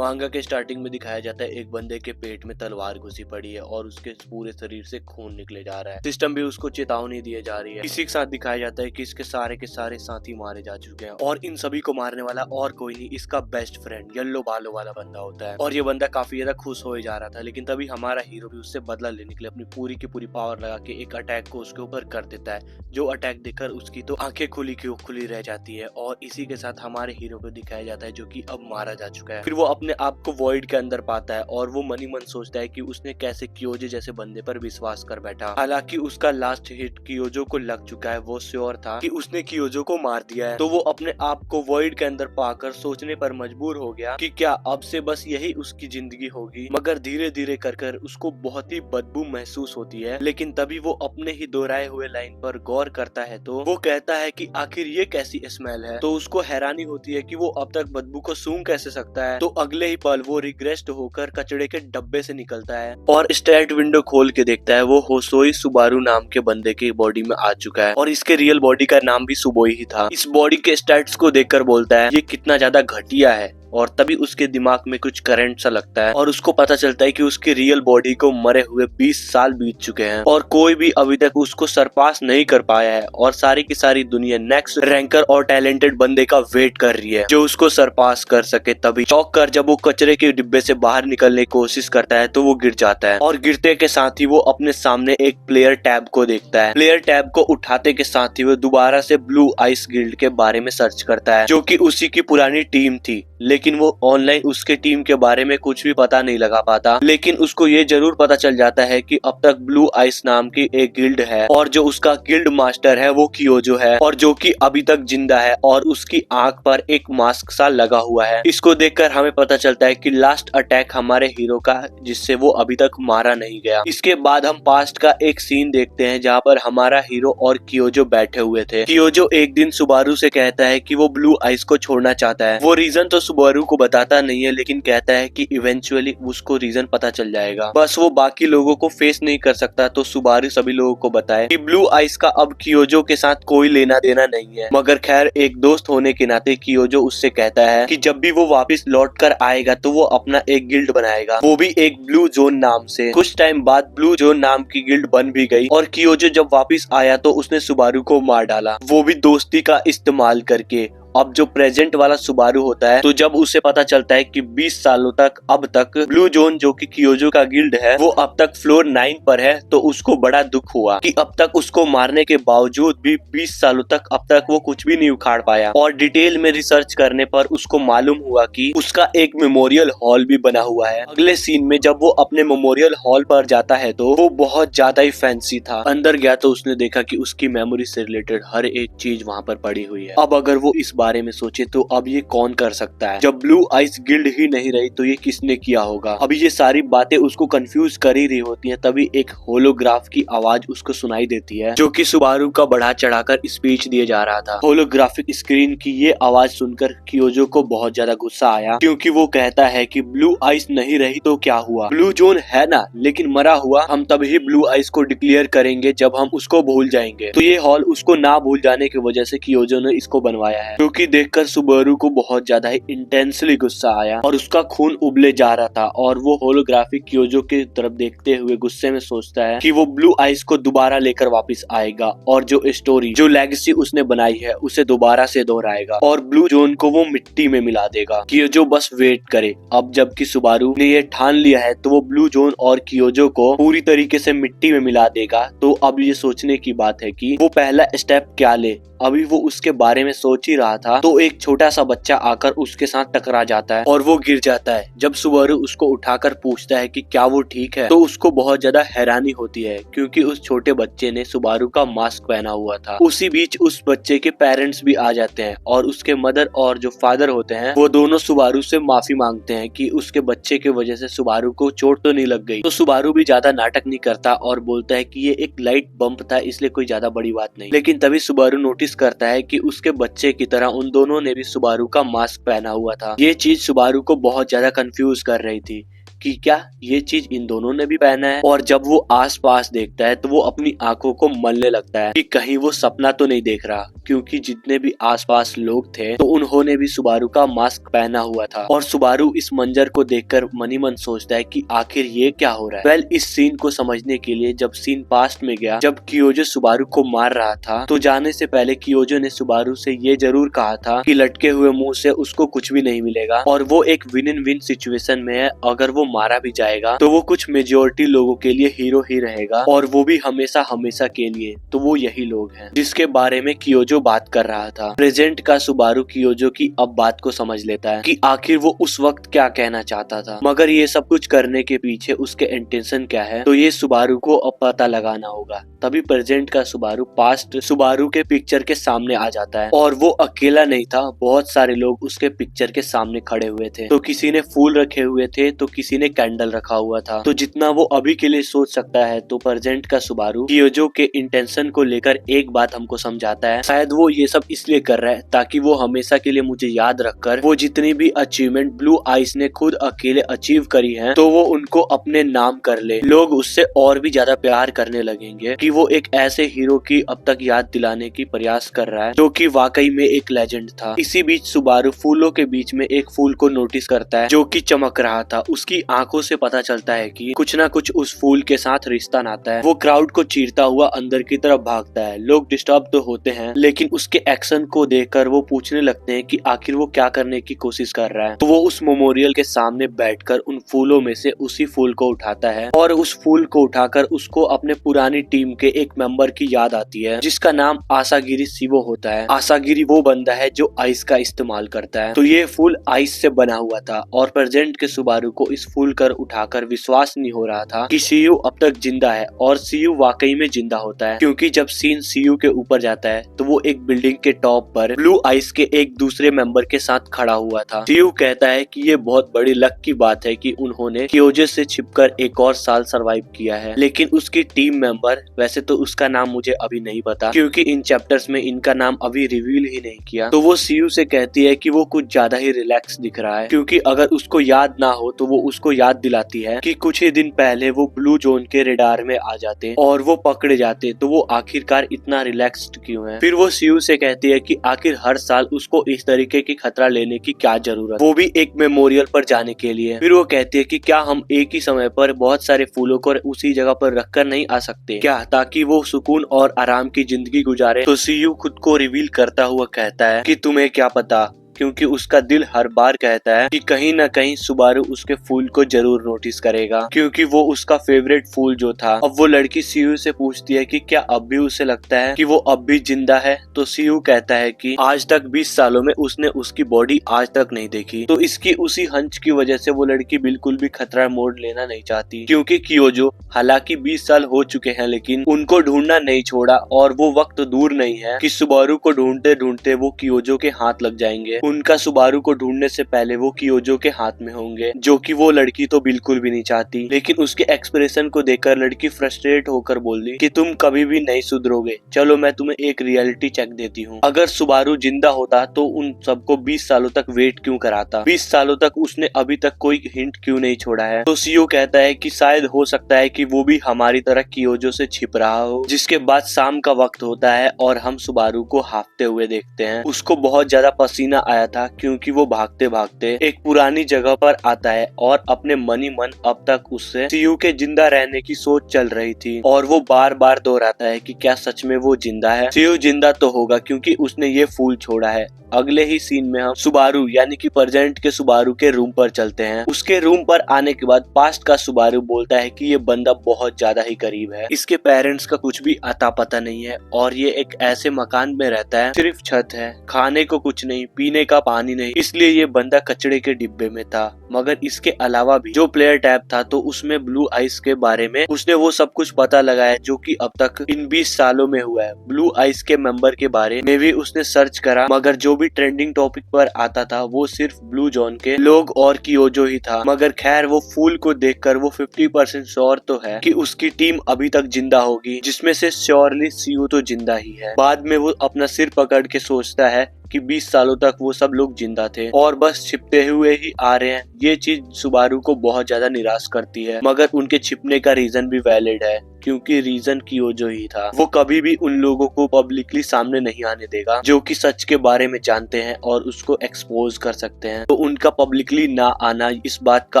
मांगा के स्टार्टिंग में दिखाया जाता है एक बंदे के पेट में तलवार घुसी पड़ी है और उसके पूरे शरीर से खून निकले जा रहा है। सिस्टम भी उसको चेतावनी दिए जा रही है। इसी के साथ दिखाया जाता है कि इसके सारे के सारे साथी मारे जा चुके हैं और इन सभी को मारने वाला और कोई नहीं, इसका बेस्ट फ्रेंड येलो बालों वाला बंदा होता है। और ये बंदा काफी ज्यादा खुश हो जा रहा था, लेकिन तभी हमारा हीरो भी उससे बदला लेने के लिए अपनी पूरी की पूरी पावर लगा के एक अटैक को उसके ऊपर कर देता है, जो अटैक देखकर उसकी तो आंखें खुली की खुली रह जाती है। और इसी के साथ हमारे हीरो को दिखाया जाता है जो कि अब मारा जा चुका है। फिर वो अपने आप को वॉइड के अंदर पाता है और वो मनी मन सोचता है कि उसने कैसे कियोजो जैसे बंदे पर विश्वास कर बैठा। हालांकि उसका लास्ट हिट कियोजो को लग चुका है, वो श्योर था कि उसने कियोजो को मार दिया है। तो वो अपने आप को वॉइड के अंदर पाकर सोचने पर मजबूर हो गया कि क्या अब से बस यही उसकी जिंदगी होगी। मगर धीरे धीरे कर उसको बहुत ही बदबू महसूस होती है। लेकिन तभी वो अपने ही दोहराए हुए लाइन पर गौर करता है तो वो कहता है कि आखिर ये कैसी स्मेल है। तो उसको हैरानी होती है कि वो अब तक बदबू को सूंघ कैसे सकता है। तो अगले ही पल वो रिग्रेस्ड होकर कचड़े के डब्बे से निकलता है और स्टैट विंडो खोल के देखता है वो होसोई सुबारू नाम के बंदे की बॉडी में आ चुका है और इसके रियल बॉडी का नाम भी सुबोई ही था। इस बॉडी के स्टैट्स को देखकर बोलता है ये कितना ज्यादा घटिया है। और तभी उसके दिमाग में कुछ करंट सा लगता है और उसको पता चलता है कि उसकी रियल बॉडी को मरे हुए 20 साल बीत चुके हैं और कोई भी अभी तक उसको सरपास नहीं कर पाया है। और सारी की सारी दुनिया नेक्स्ट रैंकर और टैलेंटेड बंदे का वेट कर रही है जो उसको सरपास कर सके। तभी चौंक कर जब वो कचरे के डिब्बे से बाहर निकलने की कोशिश करता है तो वो गिर जाता है और गिरते के साथ ही वो अपने सामने एक प्लेयर टैब को देखता है। प्लेयर टैब को उठाते के साथ ही वो दोबारा से ब्लू आइस गिल्ड के बारे में सर्च करता है जो कि उसी की पुरानी टीम थी। लेकिन वो ऑनलाइन उसके टीम के बारे में कुछ भी पता नहीं लगा पाता। लेकिन उसको ये जरूर पता चल जाता है कि अब तक ब्लू आइस नाम की एक गिल्ड है और जो उसका गिल्ड मास्टर है वो कियोजो है और जो कि अभी तक जिंदा है और उसकी आंख पर एक मास्क सा लगा हुआ है। इसको देखकर हमें पता चलता है कि लास्ट अटैक हमारे हीरो का जिससे वो अभी तक मारा नहीं गया। इसके बाद हम पास्ट का एक सीन देखते हैं जहाँ पर हमारा हीरो और कियोजो बैठे हुए थे। कियोजो एक दिन सुबारू से कहता है कि वो ब्लू आइस को छोड़ना चाहता है। वो रीजन तो सुबारू को बताता नहीं है लेकिन कहता है कि इवेंचुअली उसको रीजन पता चल जाएगा, बस वो बाकी लोगों को फेस नहीं कर सकता। तो सुबारू सभी लोगों को बताए कि ब्लू आइस का अब कियोजो के साथ कोई लेना देना नहीं है। मगर खैर एक दोस्त होने के नाते कियोजो उससे कहता है कि जब भी वो वापस लौट कर आएगा तो वो अपना एक गिल्ड बनाएगा, वो भी एक ब्लू जोन नाम से। कुछ टाइम बाद ब्लू जोन नाम की गिल्ड बन भी गई और कियोजो जब वापस आया तो उसने सुबारू को मार डाला, वो भी दोस्ती का इस्तेमाल करके। अब जो प्रेजेंट वाला सुबारू होता है तो जब उसे पता चलता है कि 20 सालों तक अब तक ब्लू जोन जो कि कियोजो का गिल्ड है वो अब तक फ्लोर 9 पर है तो उसको बड़ा दुख हुआ कि अब तक उसको मारने के बावजूद भी 20 सालों तक अब तक वो कुछ भी नहीं उखाड़ पाया। और डिटेल में रिसर्च करने पर उसको मालूम हुआ कि उसका एक मेमोरियल हॉल भी बना हुआ है। अगले सीन में जब वो अपने मेमोरियल हॉल पर जाता है तो वो बहुत ज्यादा ही फैंसी था। अंदर गया तो उसने देखा कि उसकी मेमोरी से रिलेटेड हर एक चीज वहाँ पर पड़ी हुई है। अब अगर वो इस बारे में सोचे तो अब ये कौन कर सकता है, जब ब्लू आइस गिल्ड ही नहीं रही तो ये किसने किया होगा। अभी ये सारी बातें उसको कंफ्यूज कर ही रही होती हैं, तभी एक होलोग्राफ की आवाज उसको सुनाई देती है जो कि सुबारू का बढ़ा चढ़ाकर स्पीच दिए जा रहा था। होलोग्राफिक स्क्रीन की ये आवाज सुनकर कियोजो को बहुत ज्यादा गुस्सा आया क्योंकि वो कहता है कि ब्लू आइस नहीं रही तो क्या हुआ, ब्लू जोन है ना, लेकिन मरा हुआ हम तभी ब्लू आइस को डिक्लेयर करेंगे जब हम उसको भूल जाएंगे। तो ये हॉल उसको ना भूल जाने की वजह से कियोजो ने इसको बनवाया है, क्योंकि देखकर सुबारू को बहुत ज्यादा ही इंटेंसली गुस्सा आया और उसका खून उबले जा रहा था। और वो होलोग्राफिक कियोजो की तरफ देखते हुए गुस्से में सोचता है कि वो ब्लू आइस को दोबारा लेकर वापस आएगा और जो स्टोरी जो लेगेसी उसने बनाई है उसे दोबारा से दोहराएगा और ब्लू जोन को वो मिट्टी में मिला देगा। कियोजो बस वेट करे। अब जबकि सुबारू ने ये ठान लिया है तो वो ब्लू जोन और कियोजो को पूरी तरीके से मिट्टी में मिला देगा। तो अब ये सोचने की बात है कि वो पहला स्टेप क्या ले। अभी वो उसके बारे में सोच ही रहा था तो एक छोटा सा बच्चा आकर उसके साथ टकरा जाता है और वो गिर जाता है। जब सुबारू उसको उठाकर पूछता है कि क्या वो ठीक है तो उसको बहुत ज्यादा हैरानी होती है क्योंकि उस छोटे बच्चे ने सुबारू का मास्क पहना हुआ था। उसी बीच उस बच्चे के पेरेंट्स भी आ जाते हैं और उसके मदर और जो फादर होते हैं वो दोनों सुबारू से माफी मांगते हैं कि उसके बच्चे के वजह से सुबारू को चोट तो नहीं लग गई। तो सुबारू भी ज्यादा नाटक नहीं करता और बोलता है कि ये एक लाइट बम्प था इसलिए कोई ज्यादा बड़ी बात नहीं। लेकिन तभी सुबारू नोटिस करता है कि उसके बच्चे की तरह उन दोनों ने भी सुबारू का मास्क पहना हुआ था। ये चीज सुबारू को बहुत ज्यादा कंफ्यूज कर रही थी कि क्या ये चीज इन दोनों ने भी पहना है। और जब वो आस पास देखता है तो वो अपनी आंखों को मलने लगता है कि कहीं वो सपना तो नहीं देख रहा, क्योंकि जितने भी आसपास लोग थे तो उन्होंने भी सुबारू का मास्क पहना हुआ था। और सुबारू इस मंजर को देखकर मन ही मन सोचता है कि आखिर ये क्या हो रहा है। वेल, इस सीन को समझने के लिए जब सीन पास्ट में गया, जब कियोजो सुबारू को मार रहा था, तो जाने से पहले कियोजो ने सुबारू से ये जरूर कहा था कि लटके हुए मुंह से उसको कुछ भी नहीं मिलेगा और वो एक विन इन विन सिचुएशन में है। अगर वो मारा भी जाएगा तो वो कुछ मेजोरिटी लोगों के लिए हीरो ही रहेगा, और वो भी हमेशा हमेशा के लिए। तो वो यही लोग हैं जिसके बारे में कियोजो बात कर रहा था। प्रेजेंट का सुबारू कियोजो की अब बात को समझ लेता है कि आखिर वो उस वक्त क्या कहना चाहता था, मगर ये सब कुछ करने के पीछे उसके इंटेंशन क्या है, तो ये सुबारू को अब पता लगाना होगा। तभी प्रेजेंट का सुबारू पास्ट सुबारू के पिक्चर के सामने आ जाता है, और वो अकेला नहीं था, बहुत सारे लोग उसके पिक्चर के सामने खड़े हुए थे। तो किसी ने फूल रखे हुए थे, तो किसी ने कैंडल रखा हुआ था। तो जितना वो अभी के लिए सोच सकता है, तो प्रेजेंट का सुबारू कियोजो के इंटेंशन को लेकर एक बात हमको समझाता है। शायद वो ये सब इसलिए कर रहा है ताकि वो हमेशा के लिए मुझे याद रखकर वो जितनी भी अचीवमेंट ब्लू आइस ने खुद अकेले अचीव करी है, तो वो उनको अपने नाम कर ले। लोग उससे और भी ज्यादा प्यार करने लगेंगे कि वो एक ऐसे हीरो की अब तक याद दिलाने की प्रयास कर रहा है जो कि वाकई में एक लेजेंड था। इसी बीच सुबारू फूलों के बीच में एक फूल को नोटिस करता है जो कि चमक रहा था। उसकी आंखों से पता चलता है कि कुछ ना कुछ उस फूल के साथ रिश्ता नाता है। वो क्राउड को चीरता हुआ अंदर की तरफ भागता है। लोग डिस्टर्ब तो होते हैं, लेकिन उसके एक्शन को देखकर वो पूछने लगते हैं कि आखिर वो क्या करने की कोशिश कर रहा है। तो वो उस मेमोरियल के सामने बैठकर उन फूलों में से उसी फूल को उठाता है, और उस फूल को उठाकर उसको अपने पुरानी टीम के एक मेंबर की याद आती है जिसका नाम आसागिरी शिवो होता है। आसागिरी वो बंदा है जो आइस का इस्तेमाल करता है। तो ये फूल आइस से बना हुआ था, और प्रेजेंट के सुबारू को इस फूल कर उठाकर विश्वास नहीं हो रहा था कि सीयू अब तक जिंदा है। और सीयू वाकई में जिंदा होता है, क्योंकि जब सीन सीयू के ऊपर जाता है तो वो एक बिल्डिंग के टॉप पर ब्लू आइस के एक दूसरे मेंबर के साथ खड़ा हुआ था। सीयू कहता है कि ये बहुत बड़ी लक की बात है कि उन्होंने कियोजो से छिपकर एक और साल सरवाइव किया है। लेकिन उसकी टीम मेंबर, वैसे तो उसका नाम मुझे अभी नहीं पता क्योंकि इन चैप्टर्स में इनका नाम अभी रिवील ही नहीं किया, तो वो सीयू से कहती है कि वो कुछ ज्यादा ही रिलैक्स दिख रहा है, क्योंकि अगर उसको याद ना हो तो वो उसको याद दिलाती है कि कुछ ही दिन पहले वो ब्लू जोन के रेडार में आ जाते और वो पकड़े जाते, तो वो आखिरकार इतना रिलैक्स्ड क्यों है। फिर वो सीयू से कहती है कि आखिर हर साल उसको इस तरीके की खतरा लेने की क्या जरूरत, वो भी एक मेमोरियल पर जाने के लिए। फिर वो कहती है कि क्या हम एक ही समय पर बहुत सारे फूलों को उसी जगह पर रखकर नहीं आ सकते क्या, ताकि वो सुकून और आराम की जिंदगी गुजारे। तो सीयू खुद को रिवील करता हुआ कहता है कि तुम्हें क्या पता, क्योंकि उसका दिल हर बार कहता है कि कहीं ना कहीं सुबारू उसके फूल को जरूर नोटिस करेगा, क्योंकि वो उसका फेवरेट फूल जो था। अब वो लड़की सीयू से पूछती है कि क्या अब भी उसे लगता है कि वो अब भी जिंदा है। तो सीयू कहता है कि आज तक 20 सालों में उसने उसकी बॉडी आज तक नहीं देखी। तो इसकी उसी हंच की वजह से वो लड़की बिल्कुल भी खतरा मोड़ लेना नहीं चाहती, क्योंकि कियोजो हालांकि 20 साल हो चुके हैं लेकिन उनको ढूंढना नहीं छोड़ा, और वो वक्त दूर नहीं है कि सुबारू को ढूंढते ढूंढते वो कियोजो के हाथ लग जाएंगे। उनका सुबारू को ढूंढने से पहले वो कियोजो के हाथ में होंगे, जो कि वो लड़की तो बिल्कुल भी नहीं चाहती। लेकिन उसके एक्सप्रेशन को देखकर लड़की फ्रस्ट्रेट होकर बोली कि तुम कभी भी नहीं सुधरोगे, चलो मैं तुम्हें एक रियलिटी चेक देती हूँ। अगर सुबारू जिंदा होता तो उन सबको 20 सालों तक वेट क्यों कराता, 20 सालों तक उसने अभी तक कोई हिंट क्यों नहीं छोड़ा है। तो सीयू कहता है कि शायद हो सकता है कि वो भी हमारी तरह कियोजो से छिप रहा हो। जिसके बाद शाम का वक्त होता है और हम सुबारू को हाफते हुए देखते हैं। उसको बहुत ज्यादा पसीना आया था, क्योंकि वो भागते भागते एक पुरानी जगह पर आता है और अपने मन ही मन अब तक उससे सीयू के जिंदा रहने की सोच चल रही थी, और वो बार बार दोहराता है कि क्या सच में वो जिंदा है। सीयू जिंदा तो होगा क्योंकि उसने ये फूल छोड़ा है। अगले ही सीन में हम सुबारू यानी कि प्रेजेंट के सुबारू के रूम पर चलते हैं। उसके रूम पर आने के बाद पास्ट का सुबारू बोलता है कि ये बंदा बहुत ज्यादा ही करीब है, इसके पेरेंट्स का कुछ भी अता पता नहीं है, और ये एक ऐसे मकान में रहता है, सिर्फ छत है, खाने को कुछ नहीं, पीने का पानी नहीं, इसलिए ये बंदा कचड़े के डिब्बे में था। मगर इसके अलावा भी जो प्लेयर टैब था तो उसमें ब्लू आइस के बारे में उसने वो सब कुछ पता लगाया जो कि अब तक इन 20 सालों में हुआ है। ब्लू आइस के मेंबर के बारे में भी उसने सर्च करा, मगर जो जो भी ट्रेंडिंग टॉपिक पर आता था वो सिर्फ ब्लू जोन के लोग और कियोजो ही था। मगर खैर वो फूल को देखकर वो 50% श्योर तो है कि उसकी टीम अभी तक जिंदा होगी, जिसमें से श्योरली सीयू तो जिंदा ही है। बाद में वो अपना सिर पकड़ के सोचता है कि 20 सालों तक वो सब लोग जिंदा थे और बस छिपते हुए ही आ रहे हैं। ये चीज सुबारू को बहुत ज्यादा निराश करती है, मगर उनके छिपने का रीजन भी वैलिड है, क्योंकि रीजन कियोजो ही था। वो कभी भी उन लोगों को पब्लिकली सामने नहीं आने देगा जो कि सच के बारे में जानते हैं और उसको एक्सपोज कर सकते हैं। तो उनका पब्लिकली ना आना इस बात का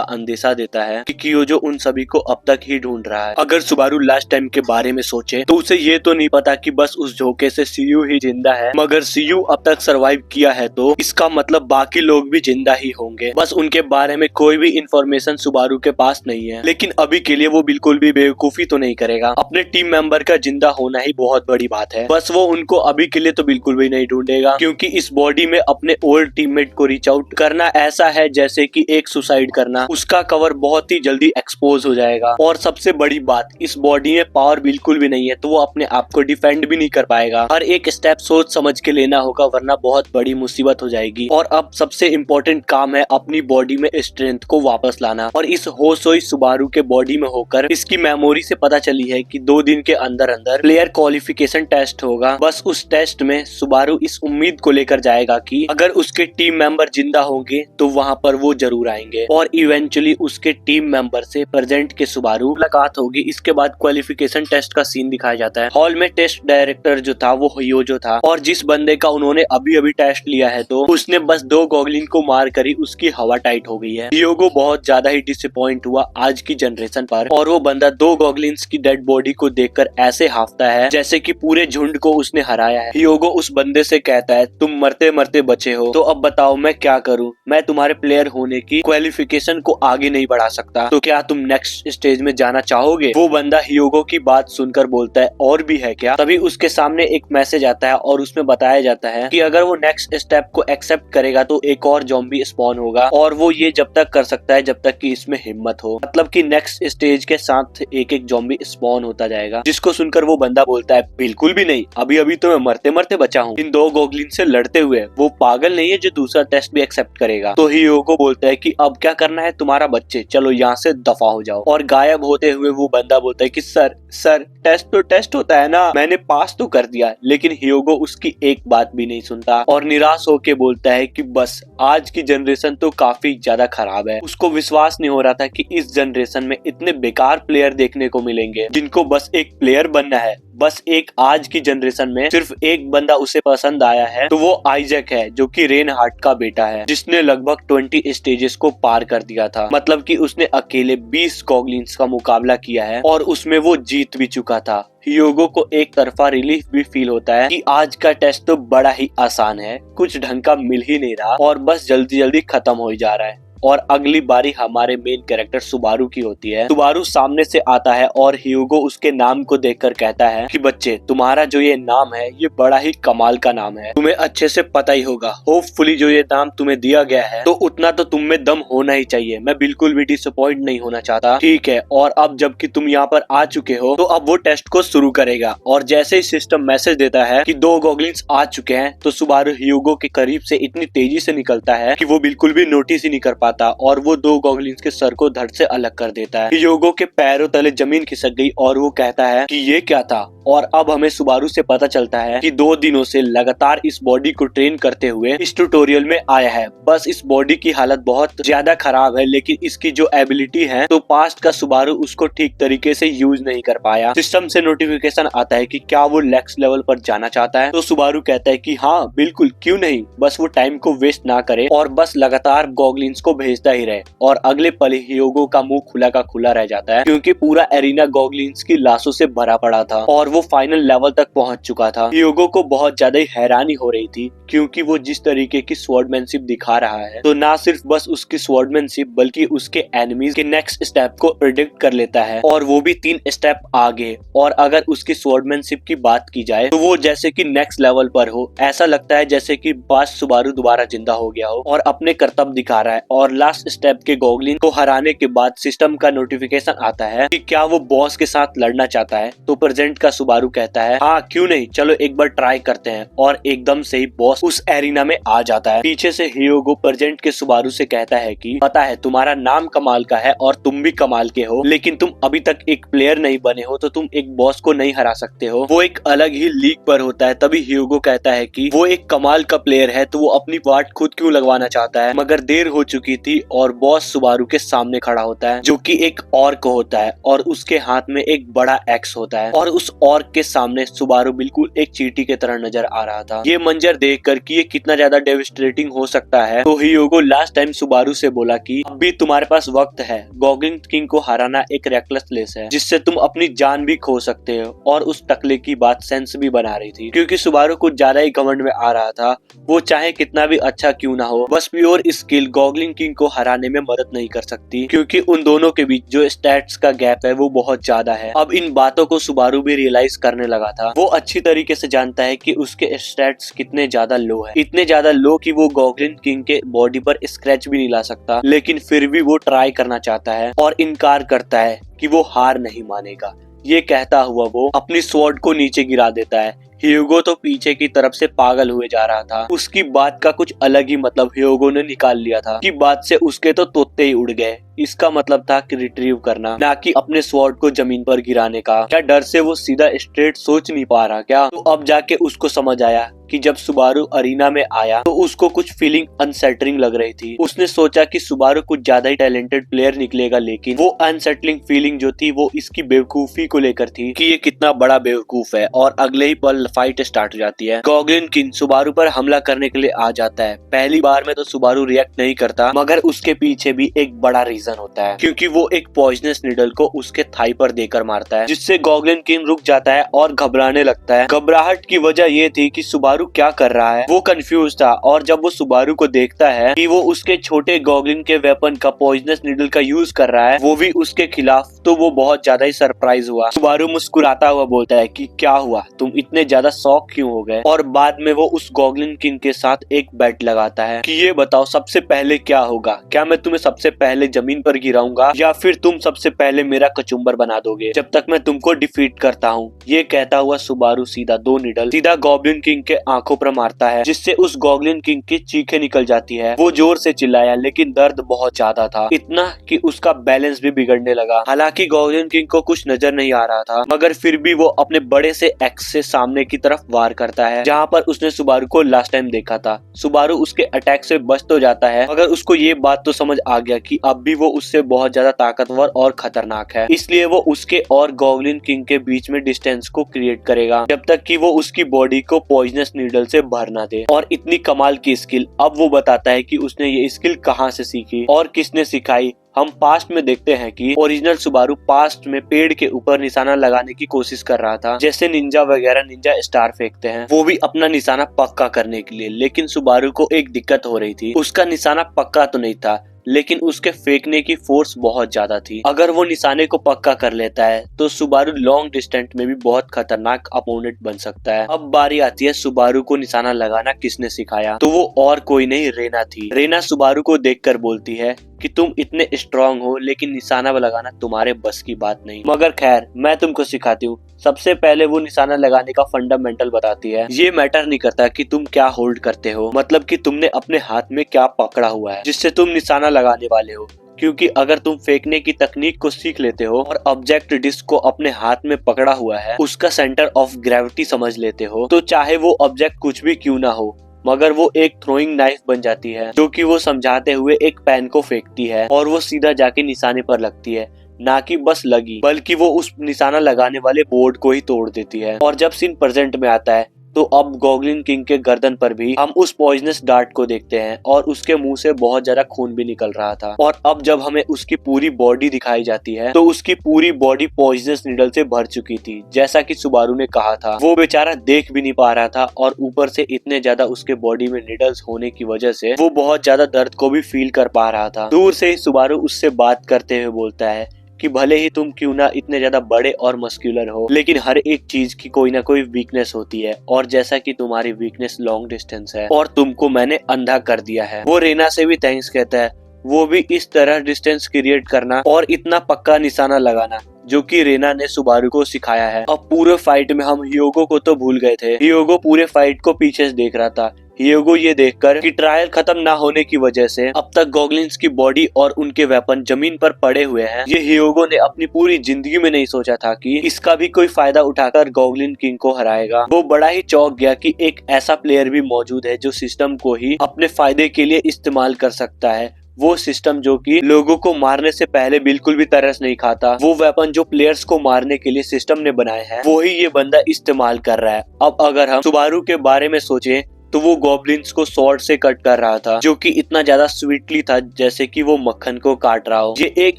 अंदेशा देता है कि कियोजो उन सभी को अब तक ही ढूंढ रहा है। अगर सुबारू लास्ट टाइम के बारे में सोचे तो उसे ये तो नहीं पता कि बस उस झोंके से सीयू ही जिंदा है, मगर सीयू अब तक सर्वाइव किया है तो इसका मतलब बाकी लोग भी जिंदा ही होंगे। बस उनके बारे में कोई भी इंफॉर्मेशन सुबारू के पास नहीं है, लेकिन अभी के लिए वो बिल्कुल भी बेवकूफी तो नहीं करेगा। अपने टीम मेंबर का जिंदा होना ही बहुत बड़ी बात है। बस वो उनको अभी के लिए तो बिल्कुल भी नहीं ढूंढेगा, क्योंकि इस बॉडी में अपने ओल्ड टीममेट को रीच आउट करना ऐसा है जैसे कि एक सुसाइड करना। उसका कवर बहुत ही जल्दी एक्सपोज हो जाएगा। और सबसे बड़ी बात, इस बॉडी में पावर बिल्कुल भी नहीं है, तो वो अपने आप को डिफेंड भी नहीं कर पाएगा। हर एक स्टेप सोच समझ के लेना होगा, वरना बहुत बड़ी मुसीबत हो जाएगी। और अब सबसे इम्पोर्टेंट काम है अपनी बॉडी में स्ट्रेंथ को वापस लाना। और इस होसोई सुबारू के बॉडी में होकर इसकी मेमोरी से पता चली है कि 2 दिन के अंदर अंदर प्लेयर क्वालिफिकेशन टेस्ट होगा। बस उस टेस्ट में सुबारू इस उम्मीद को लेकर जाएगा कि अगर उसके टीम मेंबर जिंदा होंगे तो वहां पर वो जरूर आएंगे और इवेंचुअली उसके टीम मेंबर से प्रेजेंट के सुबारू मुलाकात होगी। इसके बाद क्वालिफिकेशन टेस्ट का सीन दिखाया जाता है। हॉल में टेस्ट डायरेक्टर जो था वो हियोजो था, और जिस बंदे का उन्होंने अभी अभी टेस्ट लिया है तो उसने बस 2 गॉगलिन को मार कर ही उसकी हवा टाइट हो गई है। हियोगो बहुत ज्यादा ही डिसअपॉइंट हुआ आज की जनरेशन पर, और वो बंदा 2 गॉगलिन्स की डेड बॉडी को देखकर ऐसे हाफता है जैसे कि पूरे झुंड को उसने हराया है। हियोगो उस बंदे से कहता है, तुम मरते मरते बचे हो, तो अब बताओ मैं क्या करूं? मैं तुम्हारे प्लेयर होने की क्वालिफिकेशन को आगे नहीं बढ़ा सकता, तो क्या तुम नेक्स्ट स्टेज में जाना चाहोगे? वो बंदा हियोगो की बात सुनकर बोलता है, और भी है क्या? तभी उसके सामने एक मैसेज आता है और उसमें बताया जाता है कि अगर वो नेक्स्ट स्टेप को एक्सेप्ट करेगा तो एक और ज़ॉम्बी स्पॉन होगा, और वो ये जब तक कर सकता है जब तक कि इसमें हिम्मत हो। मतलब कि नेक्स्ट स्टेज के साथ एक एक ज़ॉम्बी स्पॉन होता जाएगा। जिसको सुनकर वो बंदा बोलता है, बिल्कुल भी नहीं, अभी अभी तो मैं मरते मरते बचा हूँ इन 2 गॉगलिन से लड़ते हुए। वो पागल नहीं है जो दूसरा टेस्ट भी एक्सेप्ट करेगा। तो हियोगो बोलता है कि अब क्या करना है तुम्हारा बच्चे, चलो यहाँ से दफा हो जाओ। और गायब होते हुए वो बंदा बोलता है कि सर टेस्ट तो टेस्ट होता है ना, मैंने पास तो कर दिया। लेकिन हियोगो उसकी एक बात भी नहीं सुनता और निराश होके बोलता है कि बस आज की जनरेशन तो काफी ज्यादा खराब है। उसको विश्वास नहीं हो रहा था कि इस जनरेशन में इतने बेकार प्लेयर देखने को मिलेंगे जिनको बस एक प्लेयर बनना है। बस एक आज की जनरेशन में सिर्फ एक बंदा उसे पसंद आया है, तो वो आइजैक है, जो कि रेनहार्ट का बेटा है, जिसने लगभग 20 स्टेजेस को पार कर दिया था। मतलब कि उसने अकेले 20 गॉगलिन्स का मुकाबला किया है और उसमें वो जीत भी चुका था। हियोगो को एक तरफा रिलीफ भी फील होता है कि आज का टेस्ट तो बड़ा ही आसान है, कुछ ढंग का मिल ही नहीं रहा और बस जल्दी जल्दी खत्म हो जा रहा है। और अगली बारी हमारे मेन कैरेक्टर सुबारू की होती है। सुबारू सामने से आता है और हियोगो उसके नाम को देखकर कहता है कि बच्चे, तुम्हारा जो ये नाम है ये बड़ा ही कमाल का नाम है, तुम्हें अच्छे से पता ही होगा। होपफुली जो ये नाम तुम्हें दिया गया है तो उतना तो तुम में दम होना ही चाहिए। मैं बिल्कुल भी डिसअपॉइंट नहीं होना चाहता, ठीक है? और अब जबकि तुम यहाँ पर आ चुके हो तो अब वो टेस्ट को शुरू करेगा। और जैसे ही सिस्टम मैसेज देता है कि 2 गॉगलिन्स आ चुके हैं, तो सुबारू हियोगो के करीब से इतनी तेजी से निकलता है कि वो बिल्कुल भी नोटिस ही नहीं कर पाता और वो 2 गॉगलिन्स के सर को धड़ से अलग कर देता है। हियोगो के पैरों तले जमीन खिसक गई और वो कहता है कि ये क्या था। और अब हमें सुबारू से पता चलता है कि 2 दिनों से लगातार इस बॉडी को ट्रेन करते हुए इस ट्यूटोरियल में आया है। बस इस बॉडी की हालत बहुत ज्यादा खराब है, लेकिन इसकी जो एबिलिटी है तो पास्ट का सुबारू उसको ठीक तरीके से यूज नहीं कर पाया। सिस्टम से नोटिफिकेशन आता है कि क्या वो नेक्स्ट लेवल पर जाना चाहता है। तो सुबारू कहता है कि हाँ बिल्कुल, क्यों नहीं, बस वो टाइम को वेस्ट ना करे और बस लगातार गॉगलिन्स को भेजता ही रहे। और अगले पल हियोगो का मुंह खुला का खुला रह जाता है, क्योंकि पूरा एरिना गॉगलिन्स की लाशों से भरा पड़ा था और वो फाइनल लेवल तक पहुंच चुका था। हियोगो को बहुत ज्यादा ही हैरानी हो रही थी, क्योंकि वो जिस तरीके की स्वॉर्डमैनशिप दिखा रहा है, तो ना सिर्फ बस उसकी स्वॉर्डमैनशिप बल्कि उसके एनिमीज के नेक्स्ट स्टेप को प्रिडिक्ट कर लेता है, और वो भी 3 स्टेप आगे। और अगर उसकी स्वॉर्डमैनशिप की बात की जाए तो वो जैसे कि नेक्स्ट लेवल पर हो। ऐसा लगता है जैसे कि पास्ट सुबारू दोबारा जिंदा हो गया हो और अपने कर्तव्य दिखा रहा है। और लास्ट स्टेप के गॉगलिन को हराने के बाद सिस्टम का नोटिफिकेशन आता है कि क्या वो बॉस के साथ लड़ना चाहता है। तो प्रेजेंट का सुबारू कहता है हाँ क्यों नहीं, चलो एक बार ट्राई करते हैं, और एकदम से ही बॉस उस एरिना में आ जाता है। पीछे से ह्यूगो प्रेजेंट के सुबारू से कहता है कि पता है तुम्हारा नाम कमाल का है और तुम भी कमाल के हो, लेकिन तुम अभी तक एक प्लेयर नहीं बने हो, तो तुम एक बॉस को नहीं हरा सकते हो, वो एक अलग ही लीग पर होता है। तभी ह्यूगो कहता है कि वो एक कमाल का प्लेयर है तो वो अपनी वाट खुद क्यों लगवाना चाहता है, मगर देर हो चुकी थी और बॉस सुबारू के सामने खड़ा होता है जो कि एक ऑर्क होता है और उसके हाथ में एक बड़ा एक्स होता है, और उस ऑर्क के सामने सुबारू बिल्कुल एक चींटी के तरह नजर आ रहा था। ये मंजर देखकर कि ये कितना ज्यादा डेविस्टेटिंग हो सकता है, तो ह्यूगो लास्ट टाइम सुबारू से बोला कि अब भी तुम्हारे पास वक्त है, गॉगलिन किंग को हराना एक रेकलेस रेस है जिससे तुम अपनी जान भी खो सकते हो। और उस टकले की बात सेंस भी बना रही थी, क्योंकि सुबारू कुछ ज्यादा ही घमंड में आ रहा था। वो चाहे कितना भी अच्छा क्यों ना हो, बस प्योर स्किल गॉगलिन किंग को हराने में मदद नहीं कर सकती, क्योंकि उन दोनों के बीच जो स्टैट्स का गैप है वो बहुत ज्यादा है। अब इन बातों को सुबारू भी रियलाइज करने लगा था। वो अच्छी तरीके से जानता है कि उसके स्टैट्स कितने ज्यादा लो है, इतने ज्यादा लो कि वो गॉगलिन किंग के बॉडी पर स्क्रैच भी नहीं ला सकता, लेकिन फिर भी वो ट्राई करना चाहता है और इनकार करता है कि वो हार नहीं मानेगा। ये कहता हुआ वो अपनी स्वॉर्ड को नीचे गिरा देता है। ह्यूगो तो पीछे की तरफ से पागल हुए जा रहा था। उसकी बात का कुछ अलग ही मतलब ह्यूगो ने निकाल लिया था कि बात से उसके तो तोते ही उड़ गए। इसका मतलब था कि रिट्रीव करना, ना कि अपने स्वॉर्ड को जमीन पर गिराने का। क्या डर से वो सीधा स्ट्रेट सोच नहीं पा रहा क्या? तो अब जाके उसको समझ आया कि जब सुबारू अरीना में आया तो उसको कुछ फीलिंग अनसेटलिंग लग रही थी। उसने सोचा कि सुबारू कुछ ज्यादा ही टैलेंटेड प्लेयर निकलेगा, लेकिन वो अनसेटलिंग फीलिंग जो थी वो इसकी बेवकूफी को लेकर थी कि ये कितना बड़ा बेवकूफ है। और अगले ही पल फाइट स्टार्ट हो जाती है। गॉगलिन किंग सुबारू पर हमला करने के लिए आ जाता है। पहली बार में तो सुबारू रिएक्ट नहीं करता, मगर उसके पीछे भी एक बड़ा रीजन होता है, क्योंकि वो एक पॉइजनस नीडल को उसके थाई पर देकर मारता है, जिससे गॉगलिन किंग रुक जाता है और घबराने लगता है। घबराहट की वजह ये थी कि सुबारू क्या कर रहा है, वो कंफ्यूज था। और जब वो सुबारू को देखता है कि वो उसके छोटे गॉगलिन के वेपन का पॉइजनस नीडल का यूज कर रहा है, वो भी उसके खिलाफ, तो वो बहुत ज्यादा ही सरप्राइज हुआ। सुबारू मुस्कुराता हुआ बोलता है कि क्या हुआ, तुम इतने ज्यादा शॉक क्यों हो गए? और बाद में वो उस गॉगलिन किंग के साथ एक बेट लगाता है कि ये बताओ सबसे पहले क्या होगा, क्या मैं तुम्हें सबसे पहले जमीन पर गिराऊंगा या फिर तुम सबसे पहले मेरा कचुम्बर बना दोगे जब तक मैं तुमको डिफीट करता हूँ। ये कहता हुआ सुबारू सीधा दो निडल सीधा गॉब्लिन किंग के आंखों पर मारता है, जिससे उस गॉब्लिन किंग की चीखें निकल जाती है। वो जोर से चिल्लाया, लेकिन दर्द बहुत ज्यादा था, इतना कि उसका बैलेंस भी बिगड़ने लगा। हालांकि गॉब्लिन किंग को कुछ नजर नहीं आ रहा था, मगर फिर भी वो अपने बड़े से एक्स से सामने की तरफ वार करता है, जहाँ पर उसने सुबारू को लास्ट टाइम देखा था। सुबारू उसके अटैक से बच तो जाता है, मगर उसको ये बात तो समझ आ गया कि अब भी वो उससे बहुत ज्यादा ताकतवर और खतरनाक है, इसलिए वो उसके और गॉब्लिन किंग के बीच में डिस्टेंस को क्रिएट करेगा जब तक कि वो उसकी बॉडी को पॉइजनस नीडल से भर ना दे। और इतनी कमाल की स्किल, अब वो बताता है कि उसने ये स्किल कहाँ से सीखी और किसने सिखाई। हम पास्ट में देखते हैं कि ओरिजिनल सुबारू पास्ट में पेड़ के ऊपर निशाना लगाने की कोशिश कर रहा था, जैसे निंजा वगैरह निंजा स्टार फेंकते हैं, वो भी अपना निशाना पक्का करने के लिए। लेकिन सुबारू को एक दिक्कत हो रही थी, उसका निशाना पक्का तो नहीं था, लेकिन उसके फेंकने की फोर्स बहुत ज्यादा थी। अगर वो निशाने को पक्का कर लेता है तो सुबारू लॉन्ग डिस्टेंस में भी बहुत खतरनाक अपोनेंट बन सकता है। अब बारी आती है सुबारू को निशाना लगाना किसने सिखाया, तो वो और कोई नहीं रेना थी। रेना सुबारू को देखकर बोलती है कि तुम इतने स्ट्रांग हो, लेकिन निशाना लगाना तुम्हारे बस की बात नहीं, मगर खैर मैं तुमको सिखाती हूँ। सबसे पहले वो निशाना लगाने का फंडामेंटल बताती है। ये मैटर नहीं करता कि तुम क्या होल्ड करते हो, मतलब कि तुमने अपने हाथ में क्या पकड़ा हुआ है जिससे तुम निशाना लगाने वाले हो, क्योंकि अगर तुम फेंकने की तकनीक को सीख लेते हो और ऑब्जेक्ट डिस्क को अपने हाथ में पकड़ा हुआ है उसका सेंटर ऑफ ग्रेविटी समझ लेते हो, तो चाहे वो ऑब्जेक्ट कुछ भी क्यों ना हो, मगर वो एक थ्रोइंग नाइफ बन जाती है, जो कि वो समझाते हुए एक पेन को फेंकती है और वो सीधा जाके निशाने पर लगती है। ना कि बस लगी, बल्कि वो उस निशाना लगाने वाले बोर्ड को ही तोड़ देती है। और जब सीन प्रेजेंट में आता है तो अब गॉगलिन किंग के गर्दन पर भी हम उस पॉइजनस डार्ट को देखते हैं और उसके मुंह से बहुत ज्यादा खून भी निकल रहा था। और अब जब हमें उसकी पूरी बॉडी दिखाई जाती है तो उसकी पूरी बॉडी पॉइजनस नीडल से भर चुकी थी, जैसा कि सुबारू ने कहा था। वो बेचारा देख भी नहीं पा रहा था और ऊपर से इतने ज्यादा उसके बॉडी में नीडल्स होने की वजह से वो बहुत ज्यादा दर्द को भी फील कर पा रहा था। दूर से ही सुबारू उससे बात करते हुए बोलता है कि भले ही तुम क्यों ना इतने ज्यादा बड़े और मस्कुलर हो, लेकिन हर एक चीज की कोई ना कोई वीकनेस होती है, और जैसा कि तुम्हारी वीकनेस लॉन्ग डिस्टेंस है और तुमको मैंने अंधा कर दिया है। वो रेना से भी थैंक्स कहता है वो भी इस तरह डिस्टेंस क्रिएट करना और इतना पक्का निशाना लगाना जो कि रेना ने सुबारू को सिखाया है। अब पूरे फाइट में हम हियोगो को तो भूल गए थे। हियोगो पूरे फाइट को पीछे से देख रहा था। हियोगो ये देखकर कि ट्रायल खत्म ना होने की वजह से अब तक गॉगलिन्स की बॉडी और उनके वेपन जमीन पर पड़े हुए हैं, ये हियोगो ने अपनी पूरी जिंदगी में नहीं सोचा था कि इसका भी कोई फायदा उठाकर गॉगलिन किंग को हराएगा। वो बड़ा ही चौंक गया कि एक ऐसा प्लेयर भी मौजूद है जो सिस्टम को ही अपने फायदे के लिए इस्तेमाल कर सकता है। वो सिस्टम जो कि लोगों को मारने से पहले बिल्कुल भी तरस नहीं खाता। वो वेपन जो प्लेयर्स को मारने के लिए सिस्टम ने बनाए हैं वो ही ये बंदा इस्तेमाल कर रहा है। अब अगर हम सुबारू के बारे में सोचें तो वो गॉब्लिन्स को स्वॉर्ड से कट कर रहा था जो कि इतना ज्यादा स्वीटली था जैसे कि वो मक्खन को काट रहा हो। ये एक